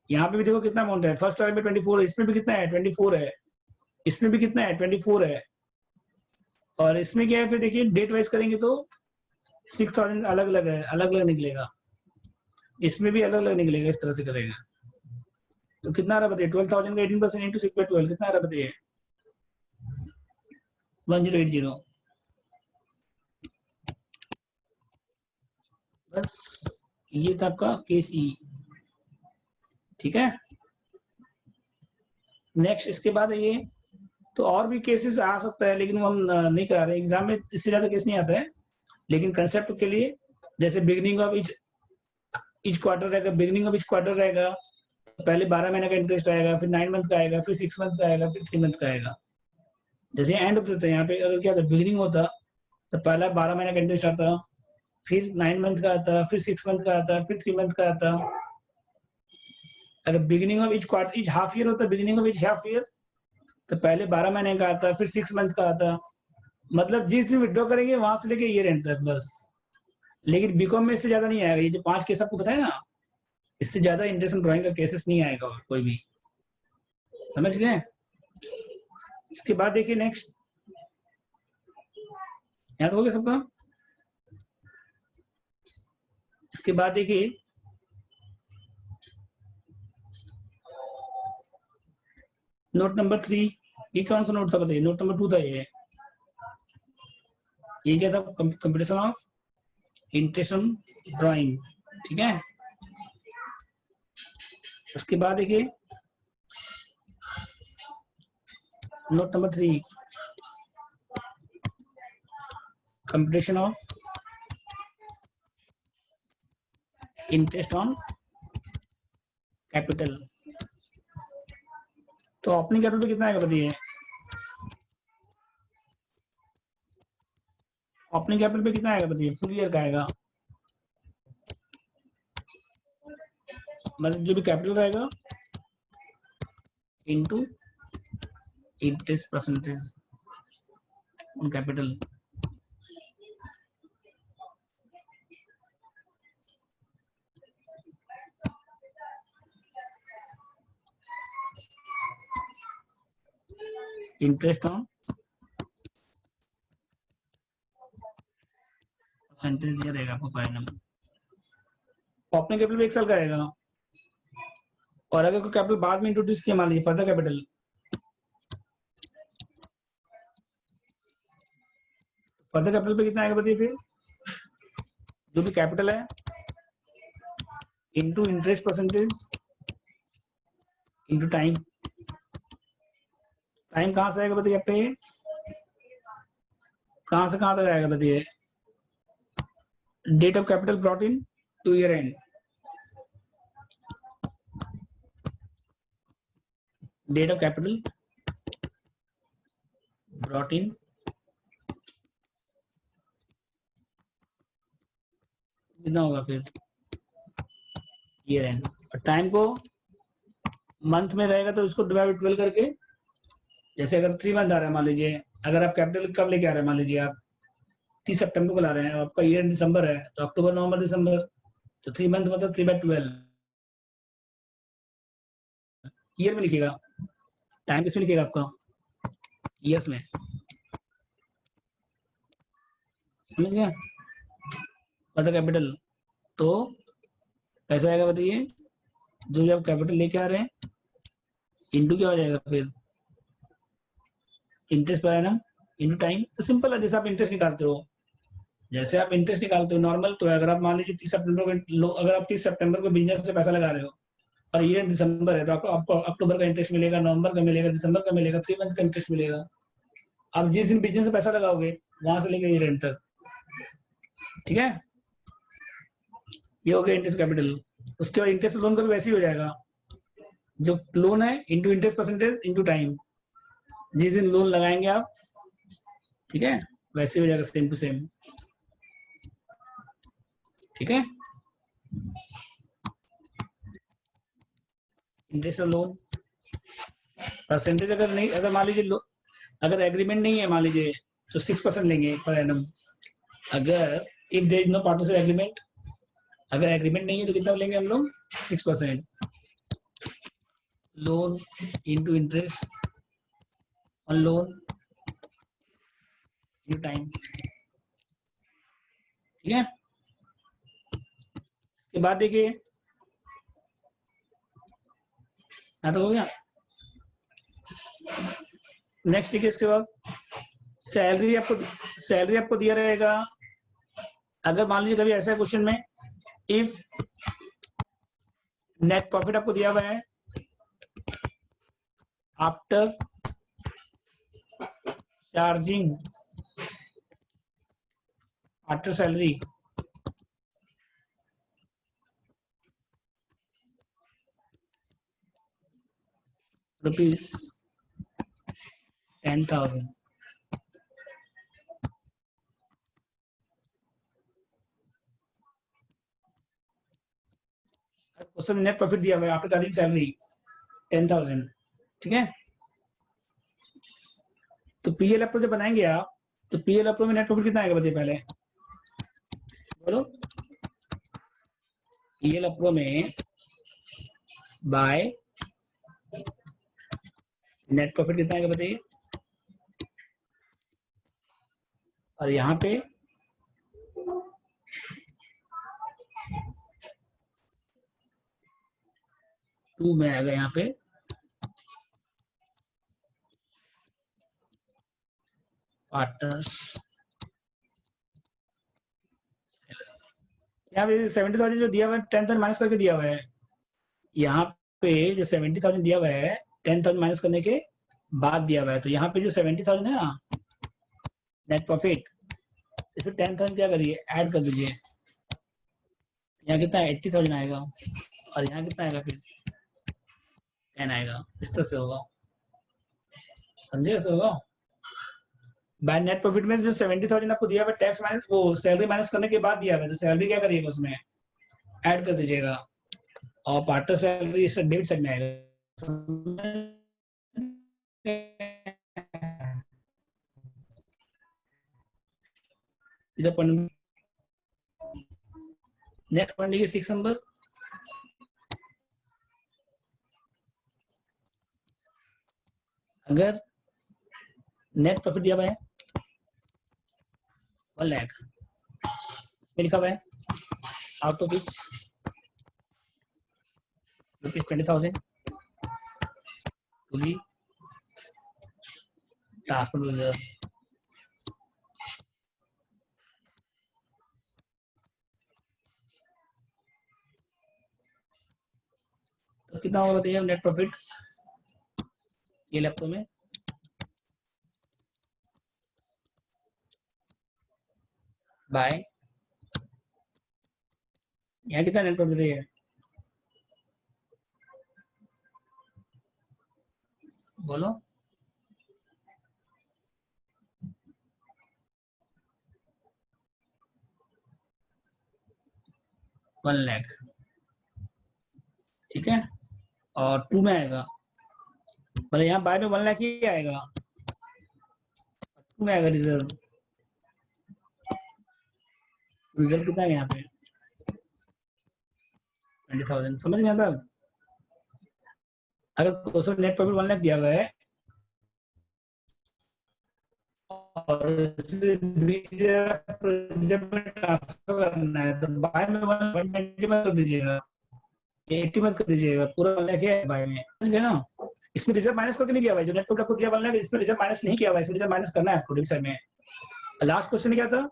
यहाँ पे भी देखो कितना अमाउंट है, फर्स्ट वाले में 24 है, इसमें भी कितना है? 24 है, इसमें भी कितना है? 24 है। और इसमें क्या है फिर देखिए, डेट वाइज करेंगे तो 6,000 अलग अलग है, अलग अलग निकलेगा, इसमें भी अलग अलग निकलेगा, इस तरह से करेगा। तो कितना आ रहा बताइए? 12,000 का 18% इंटू 6/12 कितना आ रहा बताइए? 1080। बस ये था आपका केसी। ठीक है, नेक्स्ट इसके बाद ये, तो और भी केसेस आ सकता है, लेकिन वो हम नहीं करा रहे एग्जाम में, इससे ज्यादा केस नहीं आता है। लेकिन कंसेप्ट के लिए, जैसे बिगिनिंग ऑफ ईच क्वार्टर रहेगा, बिगिनिंग ऑफ ईच क्वार्टर रहेगा, पहले 12 महीने का इंटरेस्ट आएगा, फिर 9 मंथ का आएगा, फिर 6 मंथ का आएगा, फिर 3 मंथ का आएगा। जैसे एंड ऑफ देते हैं, यहाँ पे अगर क्या था, बिगिनिंग होता तो पहला 12 महीने का इंटरेस्ट आता, फिर 9 मंथ का आता, फिर 6 मंथ का आता, फिर 3 मंथ का आता। अगर beginning of each quarter, each half year होता, beginning of each half year, तो पहले 12 महीने का आता, फिर 6 मंथ का आता। मतलब जिस दिन विड्रॉ करेंगे वहां से लेके ईयर एंड तक, बस। लेकिन बीकॉम में इससे ज्यादा नहीं आएगा। ये जो 5 केस आपको बताया ना, इससे ज्यादा इंटरेस्ट ड्राइंग का केसेस नहीं आएगा और कोई भी। समझ गए? इसके बाद देखिए नेक्स्ट, याद हो गया सबका? इसके बाद देखिए, नोट नंबर 3, ये कौन सा नोट था बताइए? नोट नंबर 2 था ये क्या था? Competition of interest drawing. ठीक है, उसके बाद देखिए note number 3, competition of interest on capital. तो ओपनिंग कैपिटल पे कितना आएगा बताइए? ओपनिंग कैपिटल पे कितना आएगा बताइए? फुल ईयर का आएगा, मतलब जो भी कैपिटल रहेगा into interest percentage on capital. Interest on percentage दिया रहेगा आपको पर एनम। ओपनिंग कैपिटल भी 1 साल का रहेगा, और अगर कोई कैपिटल बाद में इंट्रोड्यूस किया, मान लीजिए फर्दर कैपिटल, फर्दर कैपिटल पे कितना आएगा बताइए? फिर जो भी कैपिटल है into interest percentage into time. Time कहां से आएगा बताइए? आप पे कहां से कहां तक आएगा बताइए? Date of capital brought in to year end, date of capital brought in कितना होगा फिर? Year end. और टाइम को मंथ में रहेगा तो उसको डिवाइड 12 करके, जैसे अगर 3 मंथ आ रहा है मान लीजिए, अगर आप कैपिटल कब लेके आ रहे हैं, मान लीजिए आप 30 सितंबर को ला रहे हैं, आपका ईयर दिसंबर है, तो अक्टूबर नवंबर दिसंबर, तो 3 मंथ मतलब 3/12 ईयर में लिखिएगा। टाइम किसमें लिखिएगा? आपका ईयर्स में, समझ गया? फर्दर कैपिटल तो कैसा आएगा बताइए? जो भी आप कैपिटल लेके आ रहे हैं इंटू क्या हो जाएगा फिर? Interest per annum into time. तो सिंपल है, जैसे आप इंटरेस्ट निकालते हो, जैसे आप इंटरेस्ट निकालते हो नॉर्मल, तो अगर आप मान लीजिए 30 सितंबर को, अगर आप 30 सितंबर को बिजनेस से पैसा लगा रहे हो और ईयर दिसंबर है, तो आपको अक्टूबर का इंटरेस्ट मिलेगा, नवंबर का मिलेगा, दिसंबर का मिलेगा, 3 मंथ का इंटरेस्ट मिलेगा। आप जिस दिन बिजनेस से पैसा लगाओगे वहां से लेकर ईयर एंड तक, ठीक है? ये हो गया इंटरेस्ट कैपिटल। उसके बाद इंटरेस्ट लोन का भी वैसे ही हो जाएगा, जो लोन है into interest percentage into time, जिस दिन लोन लगाएंगे आप, ठीक है, वैसे हो जाएगा सेम टू सेम, ठीक है? इंटरेस्ट लोन परसेंटेज अगर नहीं, अगर मान लीजिए अगर एग्रीमेंट नहीं है मान लीजिए, तो 6% लेंगे पर एनम। अगर if there is no partnership agreement, अगर एग्रीमेंट नहीं है तो कितना लेंगे हम लोग? 6%। Loan into interest on loan into time, ठीक है? इसके बाद देखिए, हाँ तो हो गया। नेक्स्ट देखिए, इसके बाद सैलरी आपको दिया रहेगा। अगर मान लीजिए कभी ऐसा क्वेश्चन में, इफ नेट प्रॉफिट आपको दिया हुआ है after charging after salary ₹10,000, question net profit दिया हुआ है आफ्टर चार्जिंग सैलरी 10,000, ठीक है? तो पीएल अप्रो जब बनाएंगे आप, तो पीएल अप्रो में नेट प्रॉफिट कितना आएगा बताइए? पहले बोलो। पीएल अप्रो में बाय नेट प्रॉफिट कितना आएगा बताइए? और यहाँ पे टू में आएगा, यहाँ पे पार्टनर्स, यहाँ पे 70,000 जो दिया हुआ है 10,000 माइनस करके दिया हुआ है। यहाँ पे जो 70,000 दिया हुआ है 10,000 माइनस करने के बाद दिया हुआ है, तो यहाँ पे जो 70,000 है ना नेट प्रॉफिट, इसमें 10,000 क्या करिए? ऐड कर दीजिए, यहाँ कितना 80,000 आएगा और यहाँ कितना आएगा फिर 10 आएगा। इस तरह से होगा, समझे ऐसे होगा। बाय नेट प्रॉफिट में जो 70,000 आपको दिया हुआ टैक्स माइनस वो सैलरी माइनस करने के बाद दिया हुआ है, तो सैलरी क्या करिएगा उसमें ऐड कर दीजिएगा और पार्टनर सैलरी इस डेबिट साइड में आएगा। इधर पॉइंट नेक्स्ट पॉइंट देखिए 6 नंबर। अगर नेट प्रॉफिट दिया हुआ है 1 लाख में लिखा हुआ है out of which ₹20,000 to be transfer reserve. तो कितना होगा बताइए नेट प्रॉफिट ये लैपटॉप में बाय यहाँ कितना नेट प्रॉफिट है बोलो। वन लाख, ठीक है। और 2 में आएगा मतलब यहाँ बाय में 1 लाख ही आएगा, 2 में आएगा रिजर्व। रिजर्व कितना है यहाँ पे 20,000। समझ नहीं आता। अगर दोस्तों नेट प्रॉफिट 1 लाख दिया हुआ है और ट्रांसफर करना है तो बाय में 120 मत कर दीजिएगा, 80 मत कर दीजिएगा, पूरा 1 लाख है बाय में, समझ गए ना। इसमें रिजर्व माइनस करके नहीं दिया हुआ है, जो नेट प्रॉफिट आपको दिया 1 लाख इसमें रिजर्व माइनस नहीं किया हुआ है, इसमें रिजर्व माइनस करना है आपको डिविजन में। लास्ट क्वेश्चन में क्या था,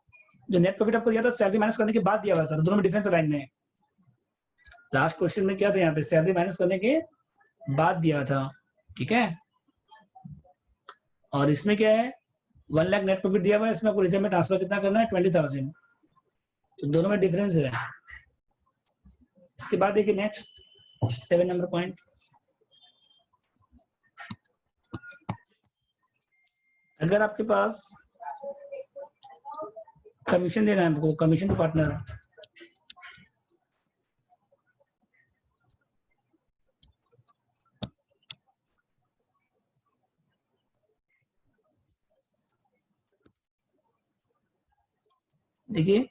जो नेट प्रॉफिट आपको दिया था सैलरी माइनस करने के बाद दिया हुआ था, तो दोनों में डिफरेंस लाइन में। लास्ट क्वेश्चन में क्या था यहाँ पे सैलरी माइनस करने के बाद दिया था, ठीक है। और इसमें क्या है 1 लाख नेट प्रॉफिट दिया हुआ है, इसमें आपको रिजर्व में ट्रांसफर कितना करना है 20,000, तो दोनों में डिफरेंस है। इसके बाद देखिए नेक्स्ट 7 नंबर पॉइंट। अगर आपके पास कमीशन देना है आपको, कमीशन टू पार्टनर, देखिए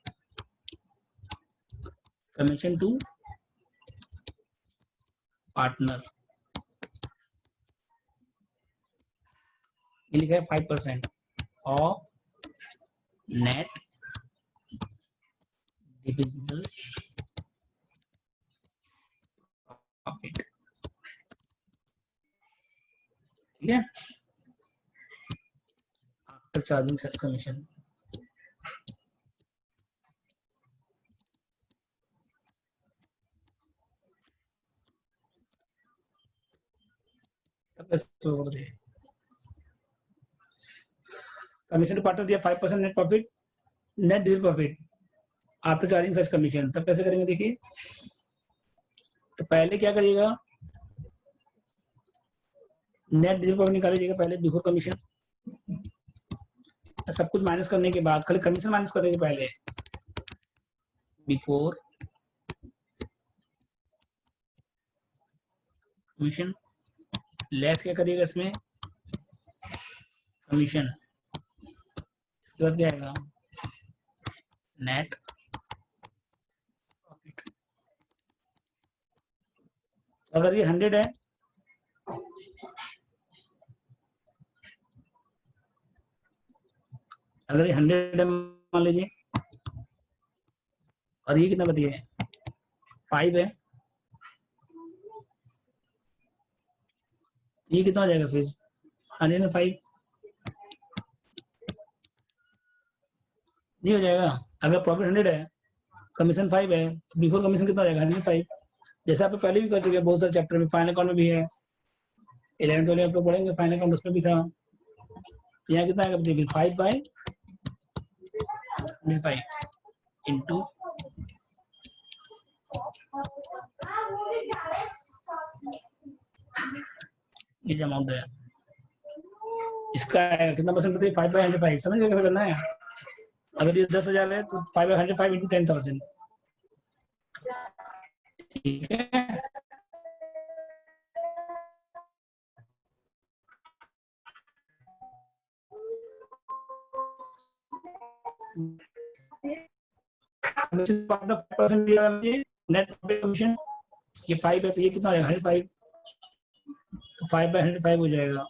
कमीशन टू पार्टनर ये लिखा है 5% ऑफ नेट डिविजिबल प्रॉफिट, ठीक है, after charging such commission. Commission to partner दिया 5% net profit, net divisible profit after charging such commission. तब कैसे करेंगे देखिए, तो पहले क्या करिएगा नेट डिविजिबल प्रॉफिट निकालिएगा पहले बिफोर कमीशन, सब कुछ माइनस करने के बाद, खाली कमीशन माइनस करेंगे पहले बिफोर कमीशन, लेस क्या करिएगा इसमें कमीशन, इसके बाद क्या आएगा नेट प्रॉफिट। अगर ये 100 है अगर ये 100 है मान लीजिए और ये कितना बताइए 5 है, ये कितना हो जाएगा फिर 100 में 5 नहीं हो जाएगा। अगर प्रॉफिट 100 है कमीशन 5 है तो बिफोर कमीशन कितना हो जाएगा 105, जैसे आप पहले भी कर चुके हैं बहुत सारे चैप्टर में, फाइनल अकाउंट में भी है 11 12 आप लोग पढ़ेंगे फाइनल अकाउंट उसमें भी था। यहाँ कितना आएगा बताइए 5/105 इंटू ये जो अमाउंट है इसका है कितना परसेंट होती है 5/105 समझ गए कैसे करना है। अगर ये 10,000 है तो 5/105 इंटू 10,000 ठीक है। नेट कमीशन ये 5 है तो ये कितना है 105 तो 5/105 हो जाएगा।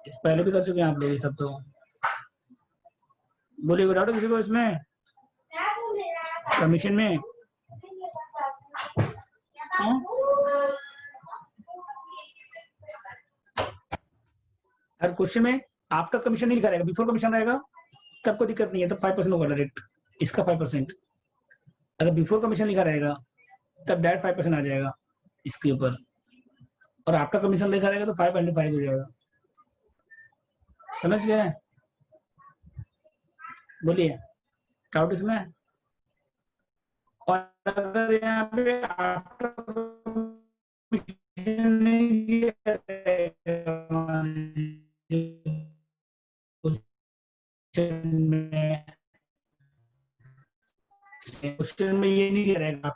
इस पहले भी कर चुके हैं आप लोग ये सब तो। बोलिए डाउट किसी को इसमें कमीशन में हाँ? हर क्वेश्चन में आफ्टर कमीशन नहीं लिखा रहेगा, बिफोर कमीशन रहेगा तब कोई दिक्कत नहीं है, तब 5% होगा डायरेक्ट इसका 5%। अगर बिफोर कमीशन लिखा रहेगा तब डायरेक्ट 5% आ जाएगा इसके ऊपर, और आफ्टर कमीशन लिखा रहेगा तो 5/5 हो जाएगा। समझ गए? बोलिए डाउट इसमें। और अगर यहाँ पे आफ्टर कमीशन नहीं दिया क्वेश्चन में ये नहीं दिया रहेगा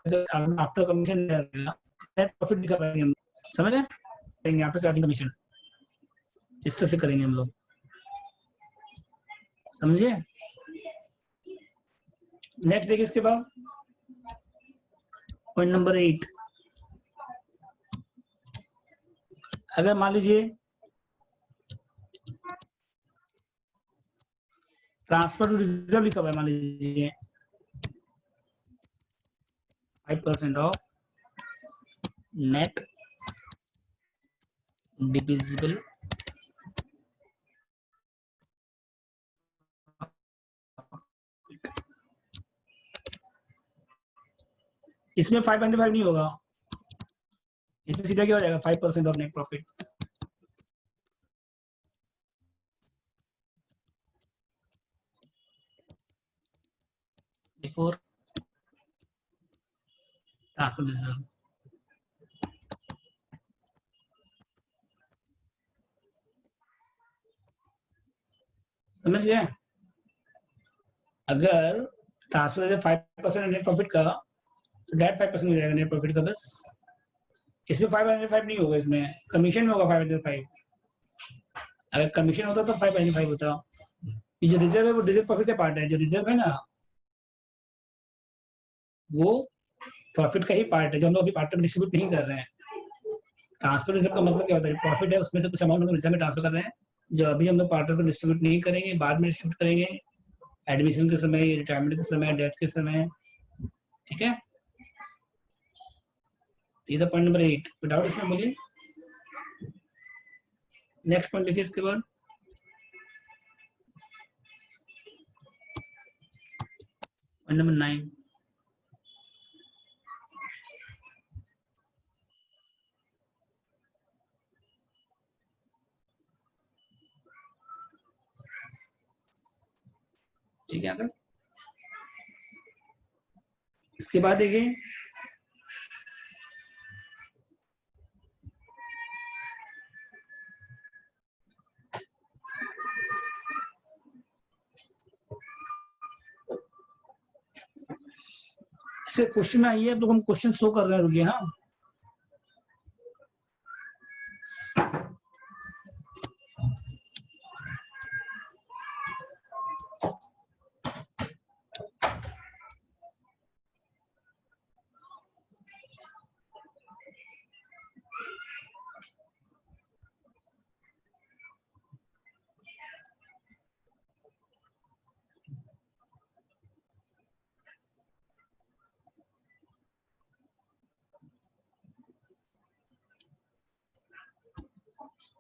आफ्टर कमीशन रहेगा, नेट प्रॉफिट दिखा पाएंगे हम, समझ रहे हैं? आफ्टर चार्जिंग कमीशन इस तरह से करेंगे हम लोग, समझिए। नेक्स्ट देखिए इसके बाद पॉइंट नंबर 8। अगर मान लीजिए ट्रांसफर टू रिजर्व लिखा हुआ है, मान लीजिए 5% ऑफ नेट डिविजिबल इसमें 5/5 नहीं होगा, इसमें सीधा क्या हो जाएगा 5% of net profit. Before transfer reserve समझ गए? अगर ट्रांसफर रिजर्व 5% नेट प्रॉफिट का तो डायरेक्ट 5% हो जाएगा नेट प्रॉफिट का बस। इसमें 5/5 नहीं होगा, इसमें कमीशन में होगा 5/5। अगर कमीशन होता तो 5/5 होता। ये जो रिजर्व है वो रिजर्व प्रॉफिट का पार्ट है, जो रिजर्व है ना वो प्रॉफिट का ही पार्ट है, जो हम लोग अभी पार्ट में डिस्ट्रीब्यूट नहीं कर रहे हैं। ट्रांसफर रिजर्व का मतलब क्या होता है, प्रॉफिट है उसमें से कुछ अमाउंट हम रिजर्व में ट्रांसफर कर रहे हैं, जो अभी हम लोग पार्टनर को डिस्ट्रीब्यूट नहीं करेंगे, बाद में डिस्ट्रीब्यूट करेंगे एडमिशन के समय, रिटायरमेंट के समय, डेथ के समय, ठीक है। ये था पॉइंट नंबर 8। डाउट इसमें बोलिए। नेक्स्ट पॉइंट लिखिए इसके बाद पॉइंट नंबर 9। ठीक है, इसके बाद देखिए इससे क्वेश्चन में आइए, तो हम क्वेश्चन शो कर रहे हैं, रुकिए। हाँ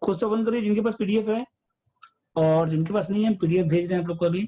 कुछ ओपन करिए जिनके पास पीडीएफ है, और जिनके पास नहीं है पीडीएफ भेज रहे हैं आप लोग को अभी।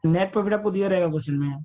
नेट प्रॉफिट आपको दिया रहेगा क्वेश्चन में।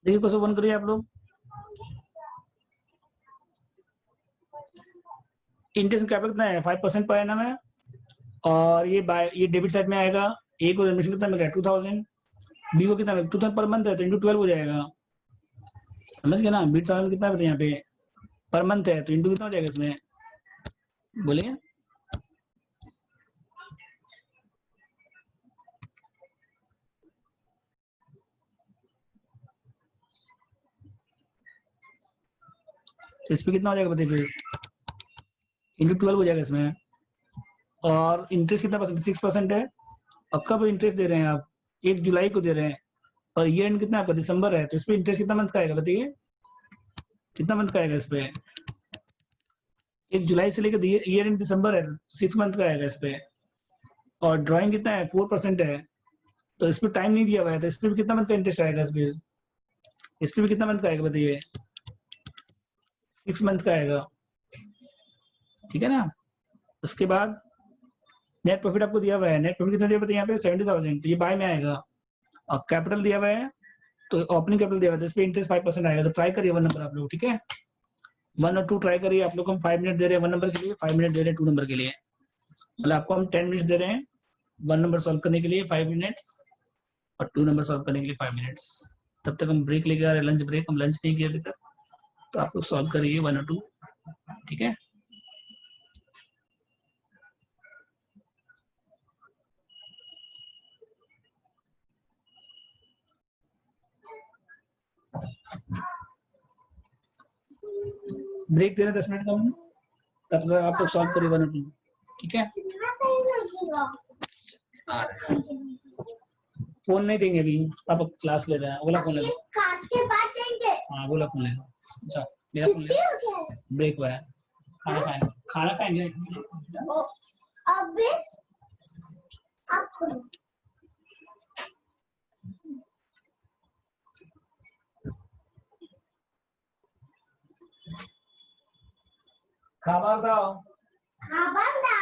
देखिए क्वेश्चन 1 करिए आप लोग। इंटरेस्ट कैपिटल कितना है 5% पर एनम है, और ये डेबिट साइड में आएगा। ए को एडमिशन कितना मिल रहा है 2000, बी को कितना 2000 पर मंथ है तो इंटू 12 हो जाएगा। समझ गए ना, 20,000 कितना है यहाँ पे पर मंथ है तो इंटू कितना हो जाएगा इसमें, बोलिए। तो इस पे कितना हो जाएगा बताइए फिर, इंटू 12 हो जाएगा इसमें। और इंटरेस्ट कितना परसेंट 6% है। और कब इंटरेस्ट दे रहे हैं आप, 1 जुलाई को दे रहे हैं, और ईयर एंड कितना आपका दिसंबर है, तो इस पे इंटरेस्ट कितना मंथ का आएगा बताइए, कितना मंथ का आएगा इस पे। 1 जुलाई से लेकर ईयर एंड दिसंबर है, 6 मंथ का आएगा इस पे। और ड्राइंग कितना है 4% है, तो इस पे टाइम नहीं दिया हुआ है, तो इस पे भी कितना मंथ का इंटरेस्ट आएगा इस पे भी कितना मंथ का आएगा बताइए, 6 मंथ का आएगा। ठीक है ना। उसके बाद नेट प्रॉफिट आपको दिया हुआ है, नेट प्रॉफिट कितना दिया बताइए यहाँ पे 70,000, तो ये बाय में आएगा। और कैपिटल दिया हुआ है, तो ओपनिंग कैपिटल दिया हुआ है, तो इस पे इंटरेस्ट 5% आएगा। तो ट्राई करिए 1 नंबर आप लोग, ठीक है 1 और 2 ट्राई करिए। आप लोग को हम 5 मिनट दे रहे हैं 1 नंबर के लिए, 5 मिनट दे रहे हैं 2 नंबर के लिए, मतलब आपको हम 10 मिनट्स दे रहे हैं 1 नंबर सॉल्व करने के लिए 5 मिनट्स, और 2 नंबर सॉल्व करने के लिए 5 मिनट्स। तब तक हम ब्रेक लेके आ रहे हैं, लंच ब्रेक, हम लंच नहीं किया अभी तक, तो आप लोग सॉल्व करिए 1 और 2, ठीक है। ब्रेक दे रहे हैं 10 मिनट का हम, तब तक आप लोग सॉल्व करिए 1 और 2, ठीक है। फोन नहीं देंगे अभी, आप क्लास ले रहे हैं, बोला फोन ले लो, हाँ बोला फोन ले लो, अच्छा मेरा फोन ले लो, ब्रेक हुआ है, खाना खाएंगे अभी खाबार दाओ, खाबर दाओ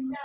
ना।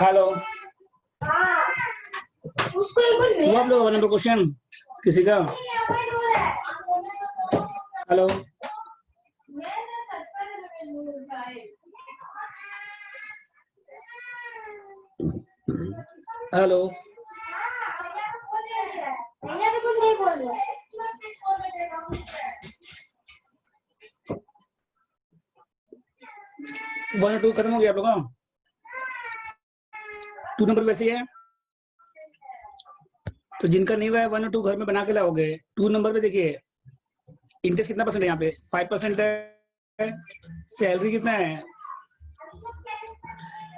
हेलो, उसको एक बार हुआ आप लोग 1 नंबर क्वेश्चन किसी का? हेलो, हेलो, भैया भी कुछ नहीं बोल रहे। 1 और 2 खत्म हो गया आप लोग का? 2 नंबर वैसे ही है, तो जिनका नहीं हुआ है 1 और 2 घर में बना के लाओगे। 2 नंबर पे देखिए इंटरेस्ट कितना परसेंट है, यहाँ पे 5% है, सैलरी कितना है,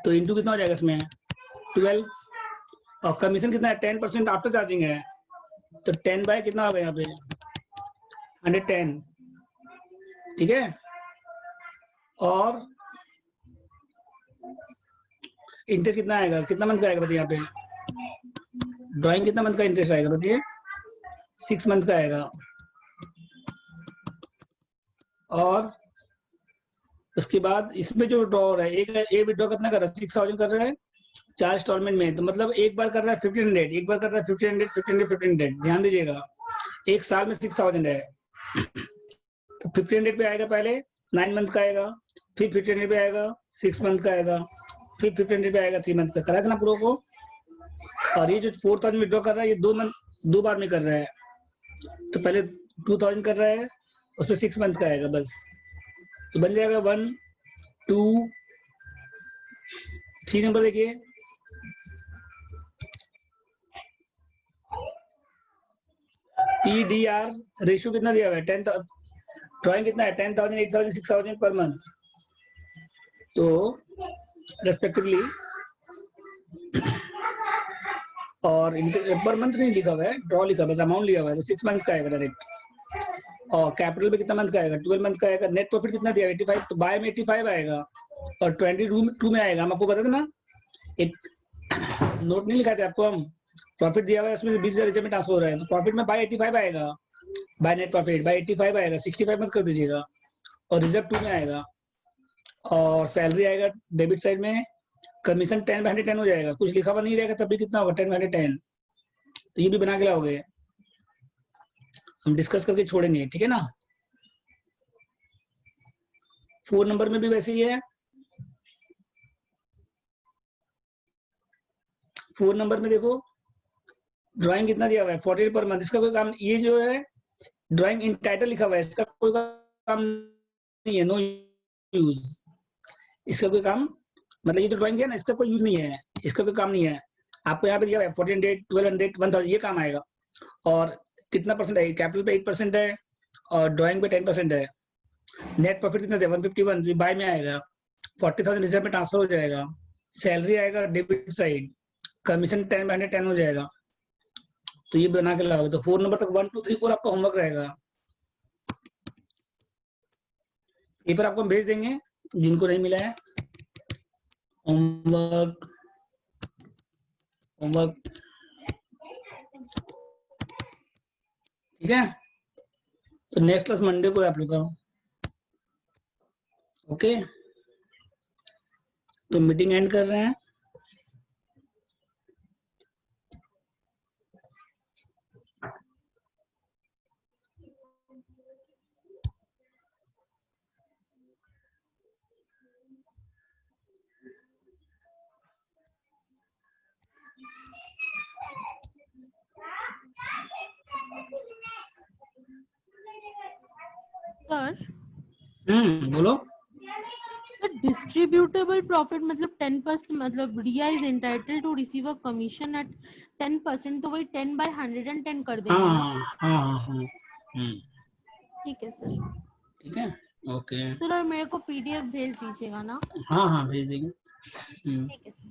तो इंटू कितना हो जाएगा इसमें 12, और कमीशन कितना है 10% आफ्टर चार्जिंग है, तो 10 बाय कितना होगा यहाँ पे 110, ठीक है। और इंटरेस्ट कितना आएगा, कितना मंथ का आएगा बताइए, यहाँ पे ड्राइंग कितना मंथ का इंटरेस्ट आएगा बताइए, 6 मंथ का आएगा। और उसके बाद इसमें जो विड्रॉ है, एक विड्रॉ कितना कर रहा है 6000 कर रहा है 4 इंस्टॉलमेंट में, तो मतलब एक बार कर रहा है 1500, एक बार कर रहा है 1500, 1500, 1500। ध्यान दीजिएगा, एक साल में 6000 है, तो 1500 पे आएगा पहले, 9 मंथ का आएगा, फिर 1500 पे आएगा 6 मंथ का आएगा, फिर 1500 पे आएगा 3 मंथ का। करा था ना प्रो को। और ये जो 4000 विड्रॉ कर रहा है ये 2 बार में कर रहा है, तो पहले 2000 कर रहा है, उसमें 6 मंथ का आएगा बस, तो बन जाएगा 1 2 3 नंबर देखिए। PDR रेशियो कितना दिया हुआ है, 10, ड्राइंग कितना है 10,000 8,000 6,000 पर मंथ, तो रेस्पेक्टिवली, और पर मंथ नहीं लिखा हुआ है, ड्रॉ लिखा हुआ है, अमाउंट लिखा हुआ है, तो 6 मंथ का आएगा डायरेक्ट। और कैपिटल पे कितना मंथ का आएगा, 12 मंथ का आएगा। नेट प्रॉफिट कितना दिया 85, तो बाय में 85 आएगा, और 22 में आएगा। हम आपको बता दें ना, एक नोट नहीं लिखा था आपको, हम प्रॉफिट दिया हुआ है उसमें से 20,000 रिजर्व में ट्रांसफर हो रहा है, तो प्रॉफिट में बाय 85 आएगा, बाय नेट प्रॉफिट बाय 85 आएगा, 65 मत कर दीजिएगा, और रिजर्व 2 में आएगा। और सैलरी आएगा डेबिट साइड में, कमीशन 10/10 हो जाएगा, कुछ लिखा हुआ नहीं रहेगा तब भी कितना होगा 10/10, तो ये भी बना के लाओगे, हम डिस्कस करके छोड़ेंगे, ठीक है ना। 4 नंबर में भी वैसे ही है। 4 नंबर में देखो ड्राइंग कितना दिया हुआ है 48 पर मंथ, इसका कोई काम, ये जो है ड्राइंग इन टाइटल लिखा हुआ है, इसका कोई काम नहीं है, नो यूज, इसका कोई काम, मतलब ये जो ड्राइंग है ना इसका कोई यूज नहीं है, इसका कोई काम नहीं है। आपको यहाँ पे दिया हुआ है 1400 1200 1000, ये काम आएगा। और कितना परसेंट है, कैपिटल पे 8% है, और ड्राइंग पे 10% है। नेट प्रॉफिट कितना है 151, बाय में आएगा, 40,000 रिजर्व में ट्रांसफर हो जाएगा, सैलरी आएगा डेबिट साइड, कमीशन 10/10 हो जाएगा, तो ये बना के लाओगे। तो 4 नंबर तक 1 2 3 4 आपका होमवर्क रहेगा, पेपर आपको हम भेज देंगे जिनको नहीं मिला है होमवर्क। ठीक है, तो नेक्स्ट क्लास मंडे को है आप लोग का, ओके। तो मीटिंग एंड कर रहे हैं। सर बोलो। सर डिस्ट्रीब्यूटेबल प्रॉफिट मतलब 10%, मतलब Riya is entitled to receive a commission at 10%, तो वही 10/110 कर देंगे ना। हाँ। ठीक है सर। ठीक है, ओके। सर और मेरे को पीडीएफ भेज दीजिएगा ना। हाँ भेज देंगे। ठीक है सर।